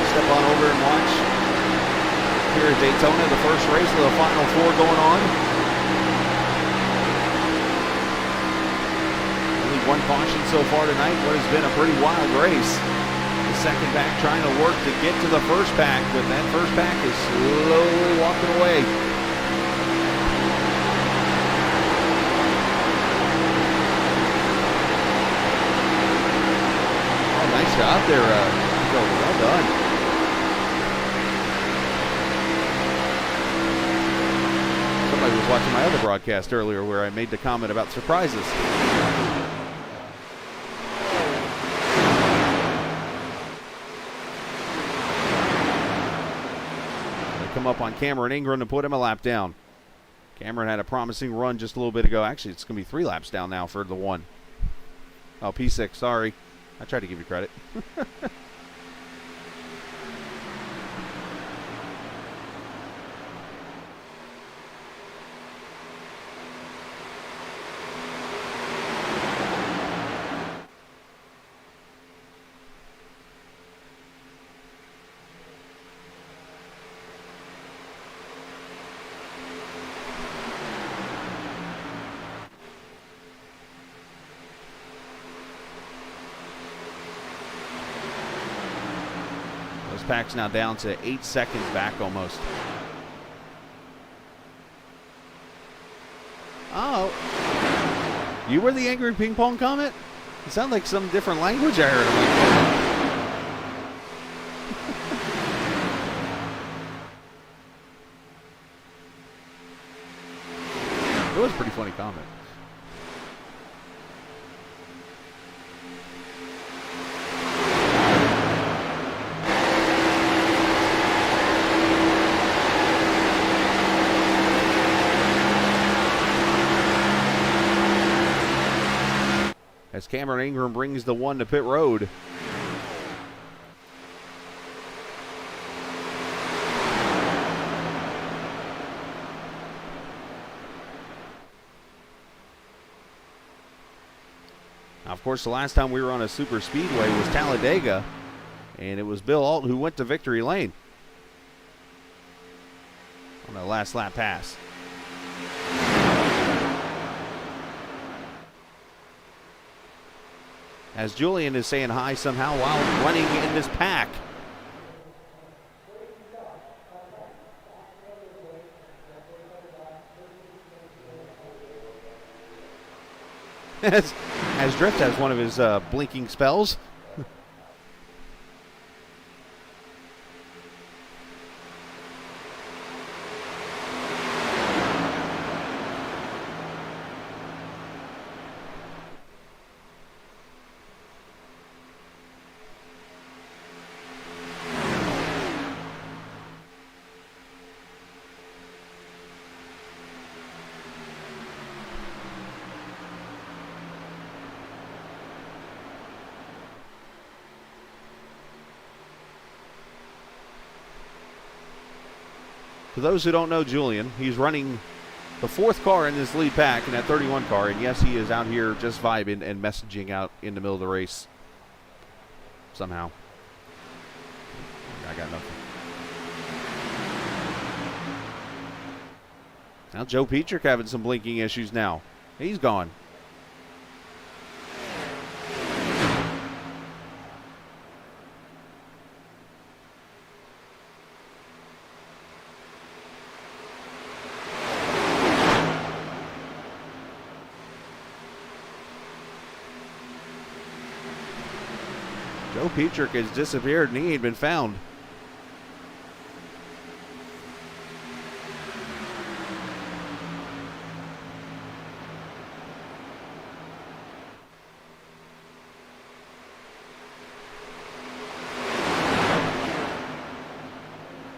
Step on over and watch here at Daytona, the first race of the Final 4 going on. Only 1 caution so far tonight, what has been a pretty wild race. The second pack trying to work to get to the first pack, but that first pack is slowly walking away. Nice job there, well done. Somebody was watching my other broadcast earlier where I made the comment about surprises. They come up on Cameron Ingram to put him a lap down. Cameron had a promising run just a little bit ago. Actually, it's going to be 3 laps down now for the 1. Oh, P6, sorry. I tried to give you credit. Pack's now down to 8 seconds back almost. Oh, you were the angry ping pong comment? It sounded like some different language I heard. It was a pretty funny comment. As Cameron Ingram brings the 1 to pit road. Now, of course, the last time we were on a super speedway was Talladega, and it was Bill Alt who went to victory lane on the last lap pass. As Julian is saying hi somehow while running in this pack. As Drift has one of his blinking spells. For those who don't know Julian, he's running the 4th car in this lead pack in that 31 car, and yes, he is out here just vibing and messaging out in the middle of the race. Somehow. I got nothing. Now Joe Petrick having some blinking issues now. He's gone. Joe Petrick has disappeared and he ain't been found.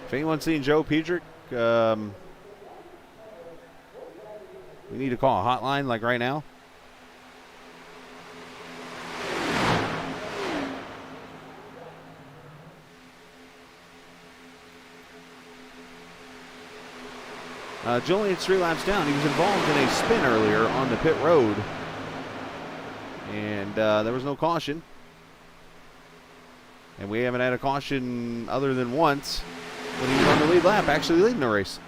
If anyone's seen Joe Petrick, we need to call a hotline like right now. Julian's 3 laps down. He was involved in a spin earlier on the pit road, and there was no caution. And we haven't had a caution other than once when he was on the lead lap, actually leading the race.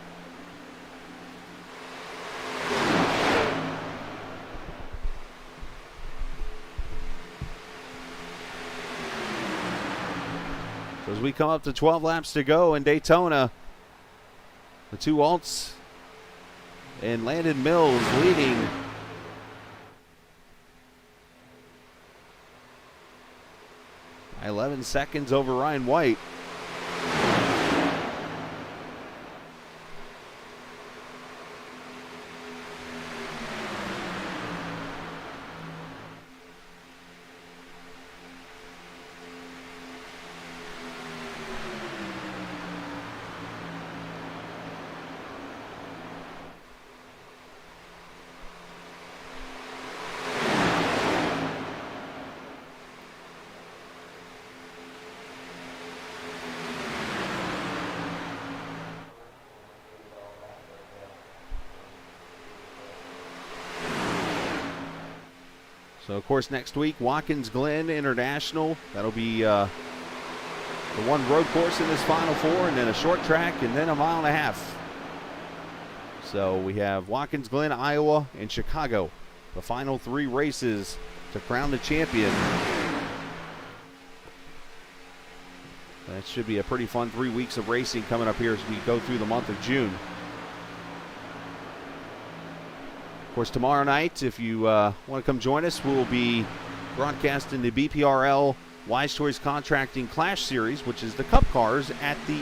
So as we come up to 12 laps to go in Daytona, the 2 alts and Landon Mills leading. By 11 seconds over Ryan White. So, of course, next week, Watkins Glen International. That'll be the one road course in this Final Four, and then a short track, and then a 1.5 miles. So we have Watkins Glen, Iowa, and Chicago. The final 3 races to crown the champion. That should be a pretty fun 3 weeks of racing coming up here as we go through the month of June. Of course, tomorrow night, if you want to come join us, we'll be broadcasting the BPRL Wise Choice Contracting Clash Series, which is the Cup cars at the,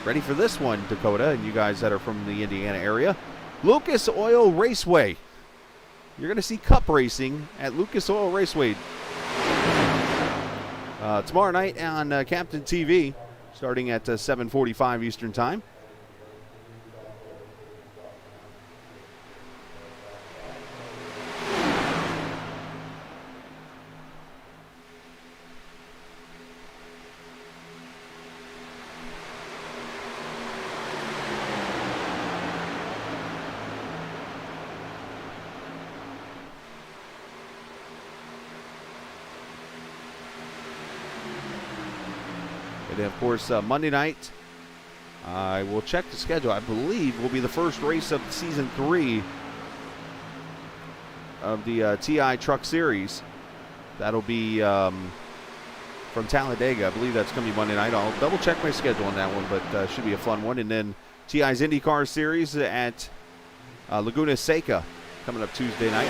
ready for this one, Dakota, and you guys that are from the Indiana area, Lucas Oil Raceway. You're going to see Cup racing at Lucas Oil Raceway tomorrow night on Captain TV, starting at 7:45 Eastern Time. And of course, Monday night, I will check the schedule. I believe will be the first race of Season 3 of the TI Truck Series. That'll be from Talladega. I believe that's going to be Monday night. I'll double check my schedule on that one, but should be a fun one. And then TI's IndyCar Series at Laguna Seca coming up Tuesday night.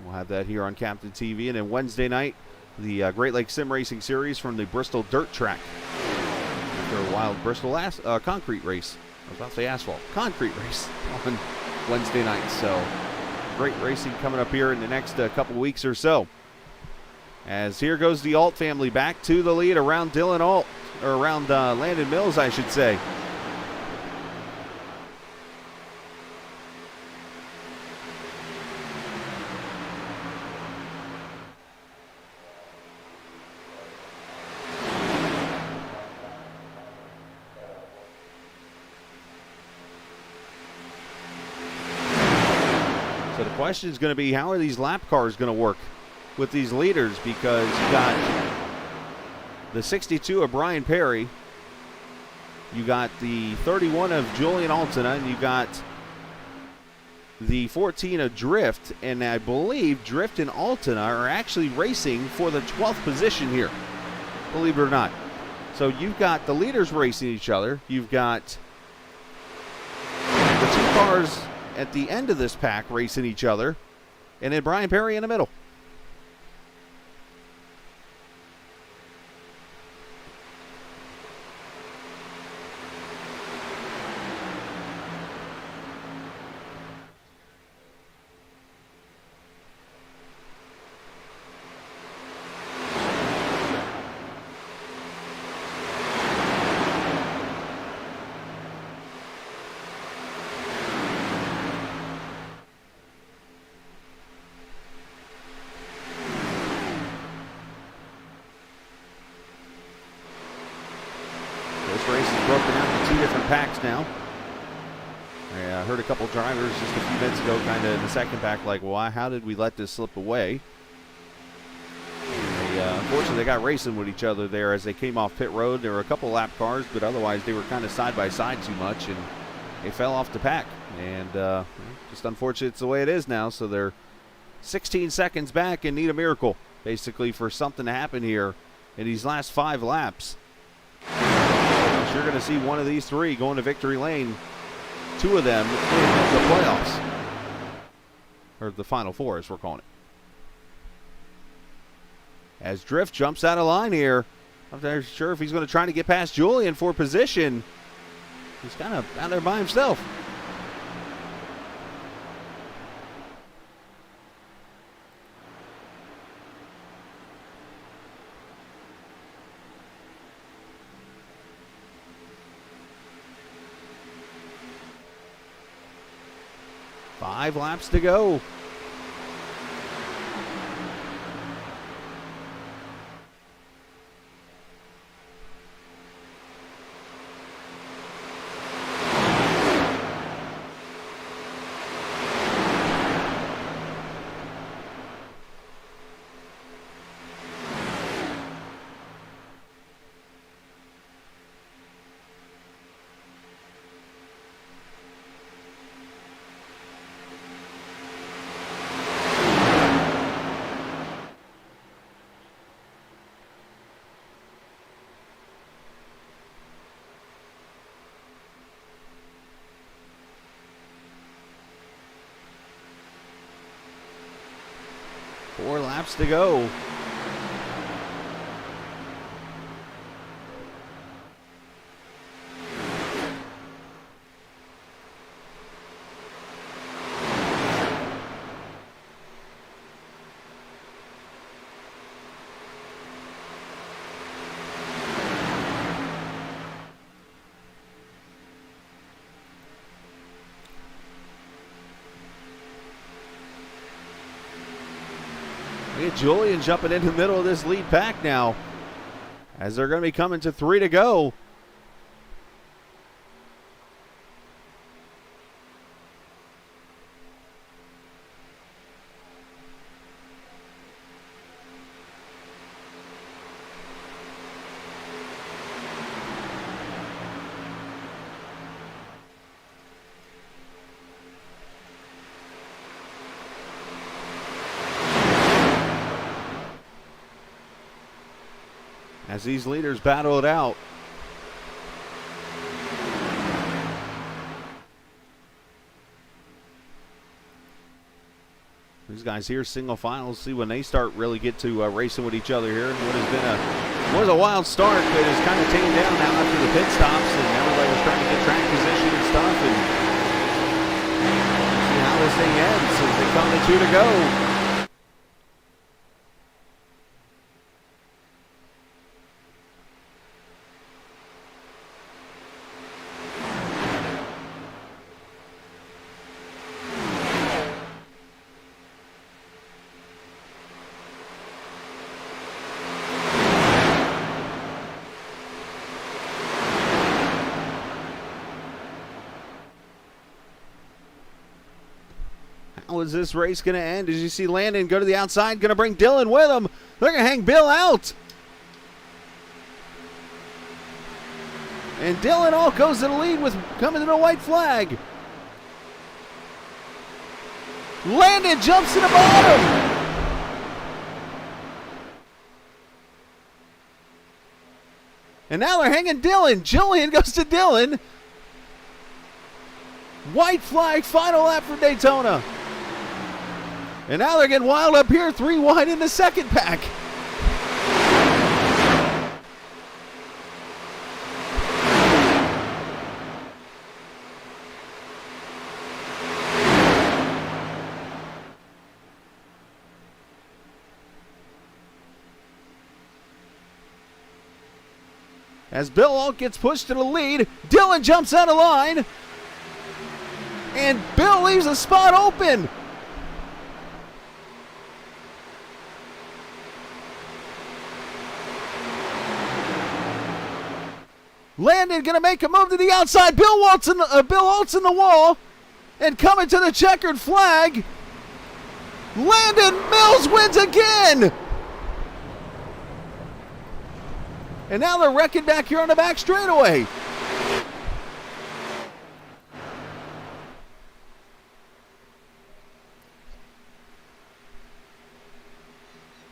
We'll have that here on Captain TV. And then Wednesday night, the Great Lakes Sim Racing Series from the Bristol Dirt Track. After a wild Bristol concrete race. I was about to say asphalt. Concrete race on Wednesday night. So great racing coming up here in the next couple weeks or so. As here goes the Alt family back to the lead around Dylan Alt, or around Landon Mills, I should say. So the question is going to be, how are these lap cars going to work with these leaders? Because you got the 62 of Brian Perry, you got the 31 of Julian Altena, and you got the 14 of Drift, and I believe Drift and Altena are actually racing for the 12th position here, believe it or not. So you've got the leaders racing each other, you've got the 2 cars at the end of this pack racing each other, and then Brian Perry in the middle. different packs now. I heard a couple drivers just a few minutes ago kind of in the second pack like, well, how did we let this slip away? Unfortunately, they got racing with each other there as they came off pit road. There were a couple lap cars, but otherwise they were kind of side by side too much, and they fell off the pack. And just unfortunate it's the way it is now. So they're 16 seconds back and need a miracle, basically, for something to happen here in these last 5 laps. You're going to see one of these 3 going to victory lane. 2 of them in the playoffs, or the final 4 as we're calling it. As Drift jumps out of line here, I'm not sure if he's going to try to get past Julian for position. He's kind of out there by himself. Five laps to go. Four laps to go. Look at Julian jumping in the middle of this lead pack now, as they're going to be coming to 3 to go. As these leaders battle it out. These guys here, single finals, see when they start really get to racing with each other here. And what has been a wild start, but is kind of taken down now after the pit stops, and everybody was trying to get track position and stuff. And see how this thing ends as they come to 2 to go. How is this race going to end? As you see Landon go to the outside, going to bring Dylan with him. They're going to hang Bill out. And Dylan all goes to the lead with coming to the white flag. Landon jumps to the bottom. And now they're hanging Dylan. Julian goes to Dylan. White flag, final lap for Daytona. And now they're getting wild up here, 3 wide in the second pack. As Bill Alt gets pushed to the lead, Dylan jumps out of line. And Bill leaves a spot open. Landon going to make a move to the outside. Bill Holtz in the wall. And coming to the checkered flag. Landon Mills wins again. And now they're wrecking back here on the back straightaway.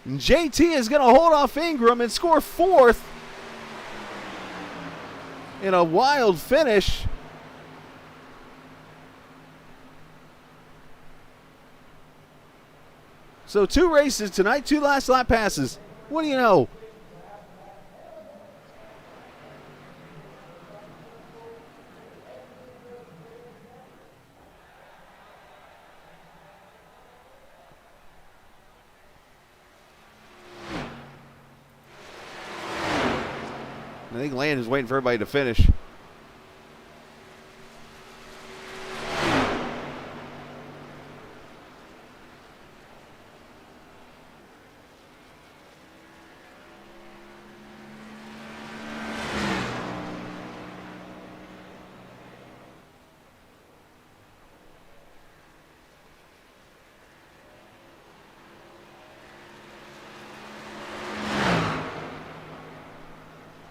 And JT is going to hold off Ingram and score fourth in a wild finish. So 2 races tonight, 2 last lap passes. What do you know? I think Landon's waiting for everybody to finish.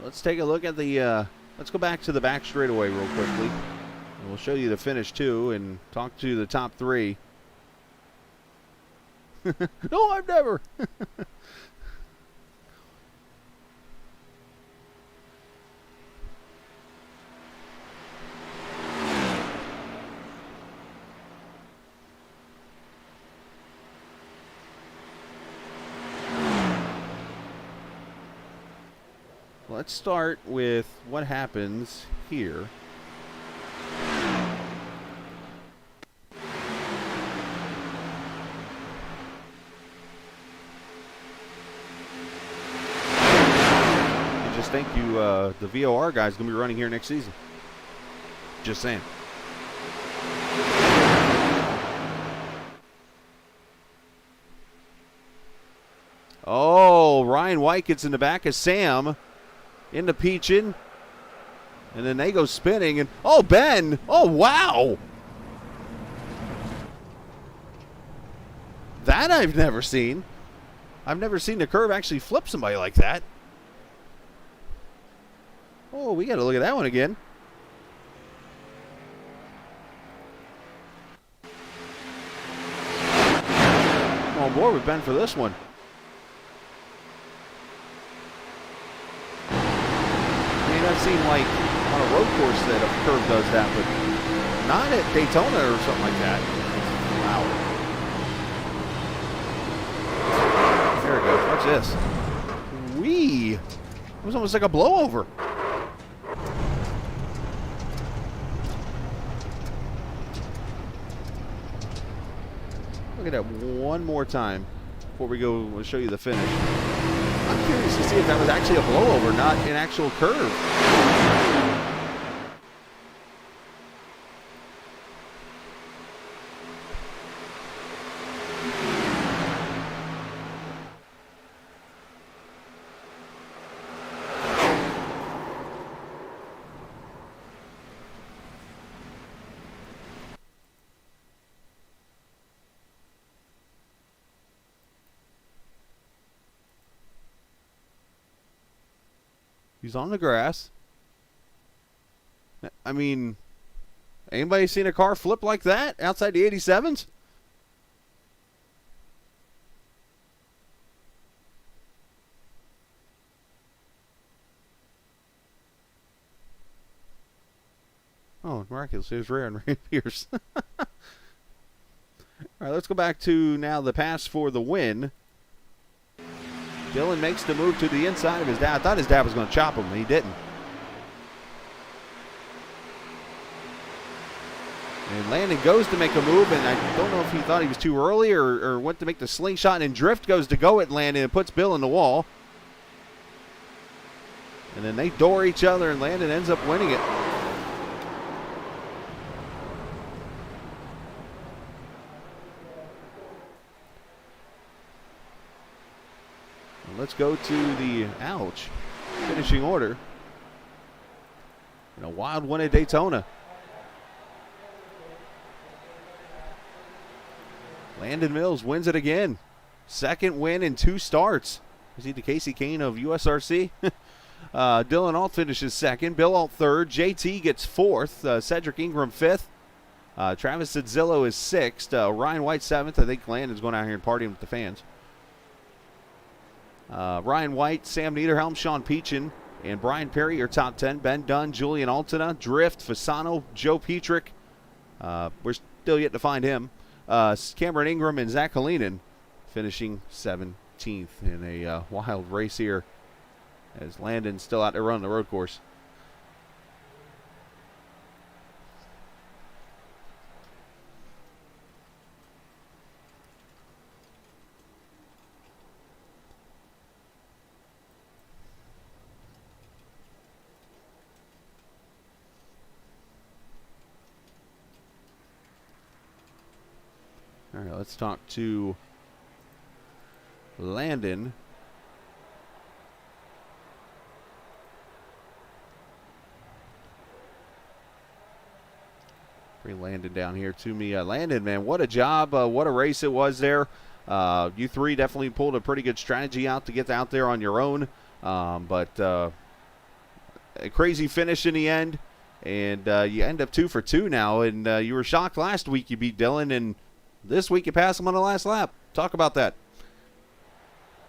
Let's take a look at the, let's go back to the back straightaway real quickly. And we'll show you the finish too and talk to the top 3. No, I've never. Let's start with what happens here. I just think the VOR guy's going to be running here next season. Just saying. Oh, Ryan White gets in the back of Sam. Into Peachin. And then they go spinning. And oh, Ben. Oh, wow. That I've never seen. I've never seen the curve actually flip somebody like that. Oh, we got to look at that one again. I'm on board with Ben for this one. I've seen like on a road course that a curve does that, but not at Daytona or something like that. Wow. There it goes. Watch this. Wee. It was almost like a blowover. Look at that one more time before we go. We'll show you the finish. I'm curious to see if that was actually a blowover, not an actual curve. He's on the grass. I mean, anybody seen a car flip like that outside the 87s? Oh, miraculous. It was rare and Pierce. All right, let's go back to now the pass for the win. Dylan makes the move to the inside of his dad. I thought his dad was going to chop him, and he didn't. And Landon goes to make a move, and I don't know if he thought he was too early or went to make the slingshot, and Drift goes to go at Landon and puts Bill in the wall. And then they door each other, and Landon ends up winning it. Let's go to the finishing order. in a wild one at Daytona. Landon Mills wins it again. Second win in 2 starts. Is he the Casey Kane of USRC? Dylan Alt finishes second. Bill Alt third. JT gets fourth. Cedric Ingram fifth. Travis Sidzillo is sixth. Ryan White seventh. I think Landon's going out here and partying with the fans. Ryan White, Sam Niederhelm, Sean Peachin, and Brian Perry are top 10. Ben Dunn, Julian Altena, Drift, Fasano, Joe Petrick. We're still yet to find him. Cameron Ingram and Zach Kalinin finishing 17th in a wild race here as Landon's still out there running the road course. All right, let's talk to Landon. Bring Landon down here to me. Landon, man, what a job. What a race it was there. You three definitely pulled a pretty good strategy out to get out there on your own. But a crazy finish in the end. And you end up 2 for 2 now. And you were shocked last week you beat Dylan. And this week you passed him on the last lap. Talk about that.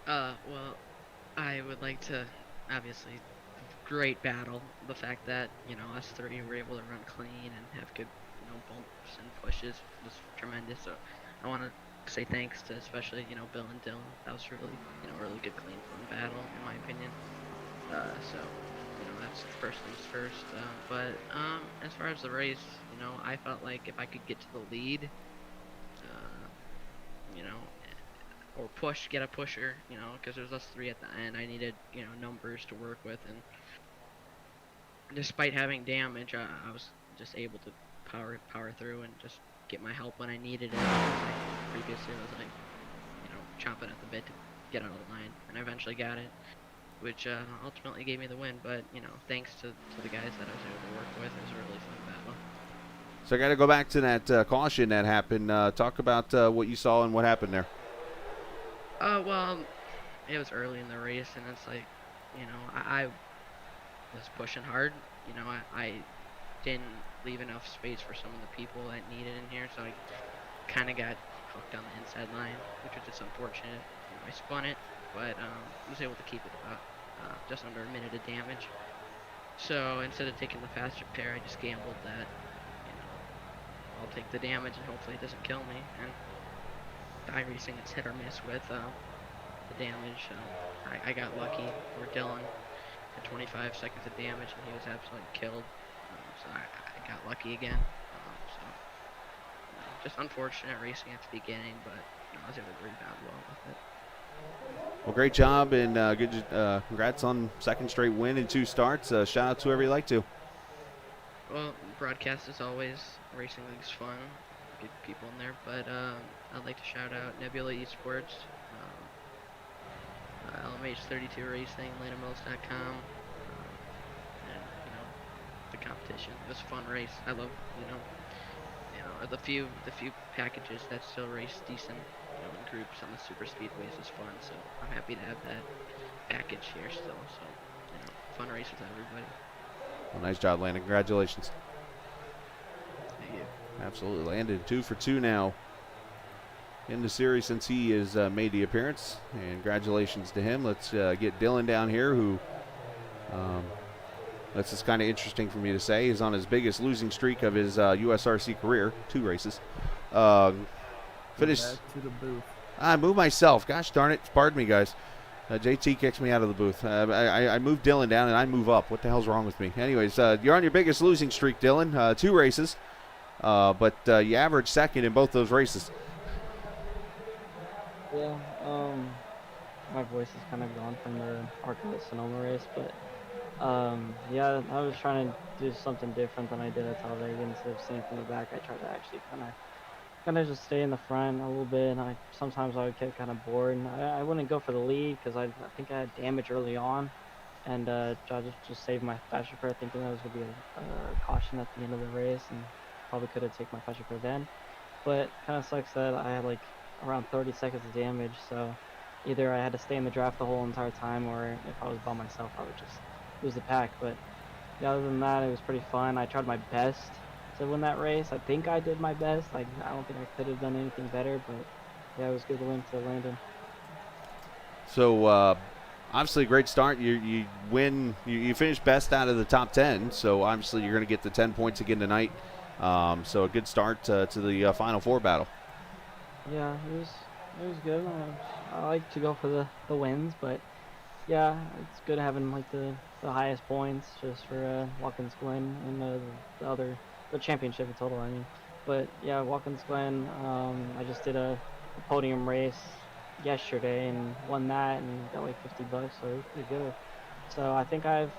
Well, I would like to, obviously, great battle. The fact that, us three were able to run clean and have good, bumps and pushes was tremendous. So I want to say thanks to especially, Bill and Dylan. That was really, really good, clean, fun battle, in my opinion. So, that's first things first. But as far as the race, I felt like if I could get to the lead, or get a pusher, because there was us three at the end. I needed, numbers to work with, and despite having damage, I was just able to power through and just get my help when I needed it. Previously, I was like, chomping at the bit to get out of the line, and I eventually got it, which ultimately gave me the win. But thanks to the guys that I was able to work with, it was a really fun battle. So I got to go back to that caution that happened. Talk about what you saw and what happened there. Well, it was early in the race, and it's like, I was pushing hard. I didn't leave enough space for some of the people that needed in here, so I kind of got hooked on the inside line, which was just unfortunate. I spun it, but was able to keep it about just under a minute of damage. So instead of taking the faster pair, I just gambled that, I'll take the damage and hopefully it doesn't kill me. And iRacing, it's hit or miss with the damage. I got lucky where Dylan had 25 seconds of damage and he was absolutely killed. So I got lucky again. Just unfortunate racing at the beginning, but I was able to rebound well with it. Well, great job and good. Congrats on second straight win in 2 starts. Shout out to whoever you like to. Well, broadcast as always. Racing League's fun. Good people in there, but I'd like to shout out Nebula Esports, LMH32 Racing, LanaMills.com, and the competition. It was a fun race. I love the few packages that still race decent in groups on the super speedways is fun. So I'm happy to have that package here still. So fun race with everybody. Well, nice job, Landon. Congratulations. Thank you. Absolutely. Landon 2 for 2 now in the series since he has made the appearance. And congratulations to him. Let's get Dylan down here, who that's just kind of interesting for me to say. He's on his biggest losing streak of his USRC career, 2 races. Finished. Back to the booth. I moved myself. Gosh darn it. Pardon me, guys. JT kicks me out of the booth. I moved Dylan down, and I move up. What the hell's wrong with me? Anyways, you're on your biggest losing streak, Dylan. 2 races. But you averaged second in both those races. Yeah, my voice is kind of gone from the Arco Sonoma race, but yeah, I was trying to do something different than I did at Talladega. Instead of seeing from the back, I tried to actually kind of just stay in the front a little bit. And sometimes I would get kind of bored. And I wouldn't go for the lead because I think I had damage early on. and just saved my fast repair, thinking that was going to be a caution at the end of the race, and probably could have taken my fast repair then. But kind of sucks that I had like around 30 seconds of damage, so either I had to stay in the draft the whole entire time, or if I was by myself, I would just lose the pack. But yeah, other than that, it was pretty fun. I tried my best to win that race. I think I did my best. Like, I don't think I could have done anything better, but yeah, it was good to win to Landon. So obviously a great start. You win. You finish best out of the top 10. So obviously you're going to get the 10 points again tonight. So a good start to the Final Four battle. Yeah, it was good. I like to go for the wins, but yeah, it's good having like the highest points just for Watkins Glen and the championship in total. I mean, but yeah, Watkins Glen. I just did a podium race yesterday and won that and got like $50, so it was pretty good. So I think I've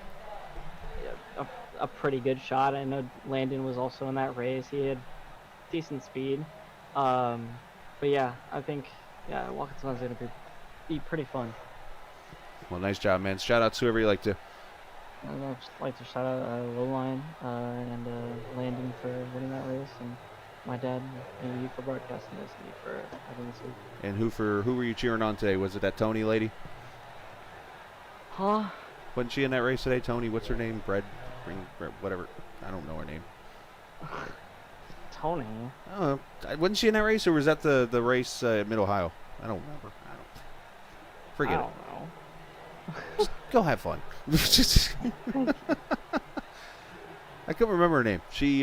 a pretty good shot. I know Landon was also in that race. He had decent speed. But yeah, I think Watkins Glen's gonna be pretty fun. Well, nice job, man. Shout out to whoever you like to. I'd just like to shout out Lowline and Landon for winning that race, and my dad and you for broadcasting this, and you for having this week. And who were you cheering on today? Was it that Tony lady? Huh? Wasn't she in that race today? Tony, what's her name? Bread, whatever. I don't know her name. Tony? Oh, wasn't she in that race, or was that the race at Mid-Ohio? I don't remember. Forget I it. don't know. Just go have fun. I couldn't remember her name. She,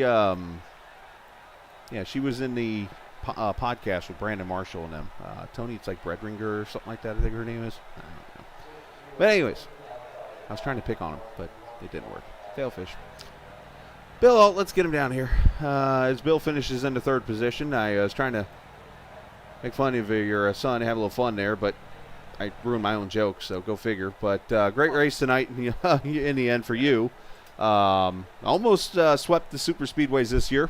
she was in the podcast with Brandon Marshall and them. Tony, it's like Breadringer or something like that, I think her name is. I don't know. But anyways, I was trying to pick on him, but it didn't work. Failfish. Bill, let's get him down here. As Bill finishes into third position, I was trying to make fun of your son, have a little fun there, but I ruined my own joke, so go figure. But great race tonight in the end for you. Almost swept the super speedways this year.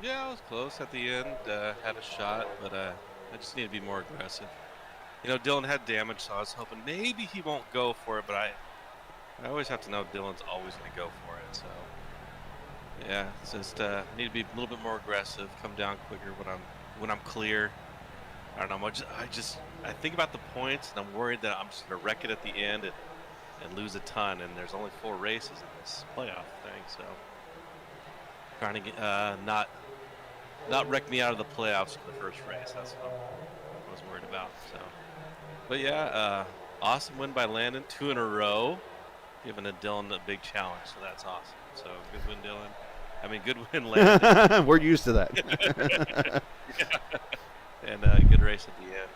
Yeah, I was close at the end. Had a shot, but I just need to be more aggressive. You know, Dylan had damage, so I was hoping maybe he won't go for it, but I always have to know Dylan's always going to go for it. So, yeah, it's just need to be a little bit more aggressive, come down quicker when I'm clear. I don't know. I think about the points, and I'm worried that I'm just going to wreck it at the end and lose a ton. And there's only 4 races in this playoff thing, so trying to get, not wreck me out of the playoffs for the first race. That's what I was worried about. So, but yeah, awesome win by Landon, 2 in a row, giving Dylan a big challenge. So that's awesome. So good win, Dylan. I mean, good win, Landon. We're used to that. Yeah. And good race at the end.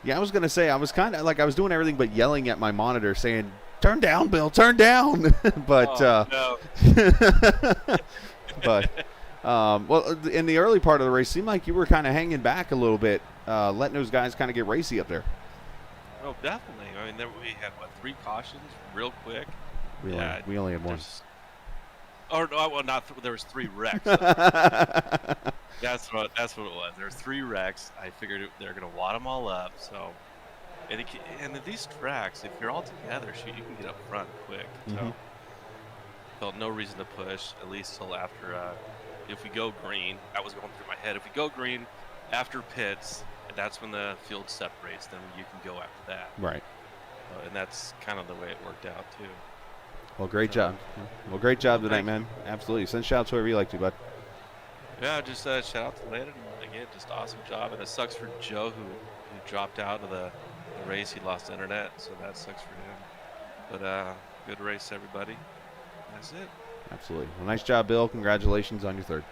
Yeah, I was going to say, I was kind of like, I was doing everything but yelling at my monitor saying, turn down, Bill, turn down. But, no. but, well, in the early part of the race, it seemed like you were kind of hanging back a little bit, letting those guys kind of get racy up there. Oh, definitely. I mean, we had, 3 cautions real quick? We only had one. There was 3 wrecks. That's what it was. There were 3 wrecks. I figured they're going to wad them all up. So, and these tracks, if you're all together, you can get up front quick. So, felt no reason to push, at least till after. If we go green, that was going through my head. If we go green after pits, that's when the field separates. Then you can go after that. Right. And that's kind of the way it worked out too. Well, great job. Well, great job tonight, man. Absolutely. Send shouts whoever you like to, bud. Yeah, just shout out to Landon. Again, just awesome job. And it sucks for Joe, who dropped out of the race. He lost internet, so that sucks for him. But good race, everybody. That's it. Absolutely. Well, nice job, Bill. Congratulations on your third.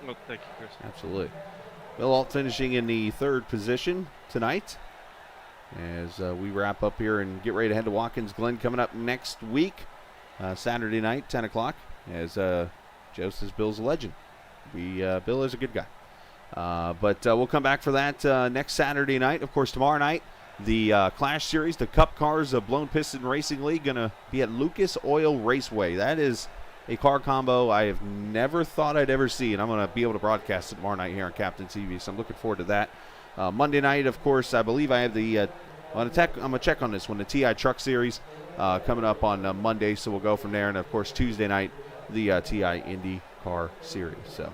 Well, thank you, Chris. Absolutely. Bill Alt finishing in the third position tonight as we wrap up here and get ready to head to Watkins Glen coming up next week, Saturday night, 10 o'clock, as Joe says Bill's a legend. Bill is a good guy. But we'll come back for that next Saturday night. Of course, tomorrow night, the Clash Series, the Cup Cars of Blown Piston Racing League, going to be at Lucas Oil Raceway. That is a car combo I have never thought I'd ever see, and I'm going to be able to broadcast it tomorrow night here on Captain TV, so I'm looking forward to that. Monday night, of course, I believe I have the I'm gonna check on this one, the TI Truck Series coming up on Monday, so we'll go from there. And of course Tuesday night, the TI Indy Car Series. So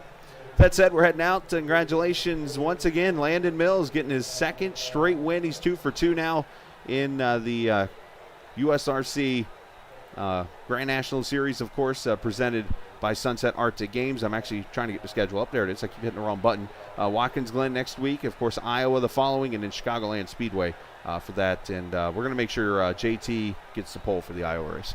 that said, we're heading out. Congratulations once again, Landon Mills getting his second straight win. He's 2 for 2 now in the USRC Grand National Series, of course, presented by Sunset Arctic Games. I'm actually trying to get the schedule up. There it is. I keep hitting the wrong button. Watkins Glen next week, of course, Iowa the following, and then Chicagoland Speedway for that. And we're going to make sure JT gets the pole for the Iowa race.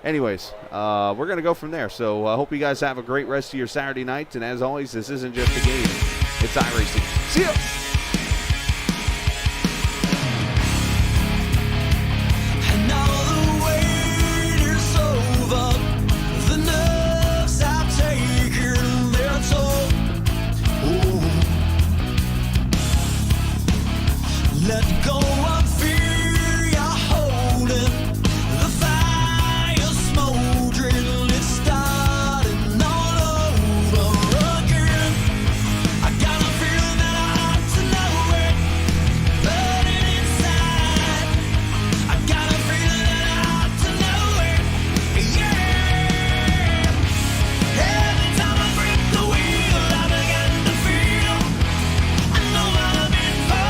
Anyways, we're going to go from there. So I hope you guys have a great rest of your Saturday night. And as always, this isn't just a game. It's iRacing. See ya! Let go of fear, you're holding the fire smoldering, it's starting all over again. I got a feeling that I ought to know it, burning inside. I got a feeling that I ought to know it, yeah. Every time I grip the wheel, I begin to feel I know what I'm in for.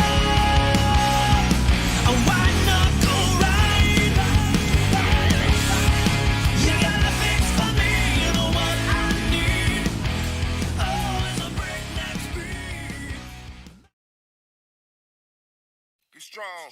Why not go right? You got a fix for me, you know what I need. Oh, it's a breakneck speed. Be strong.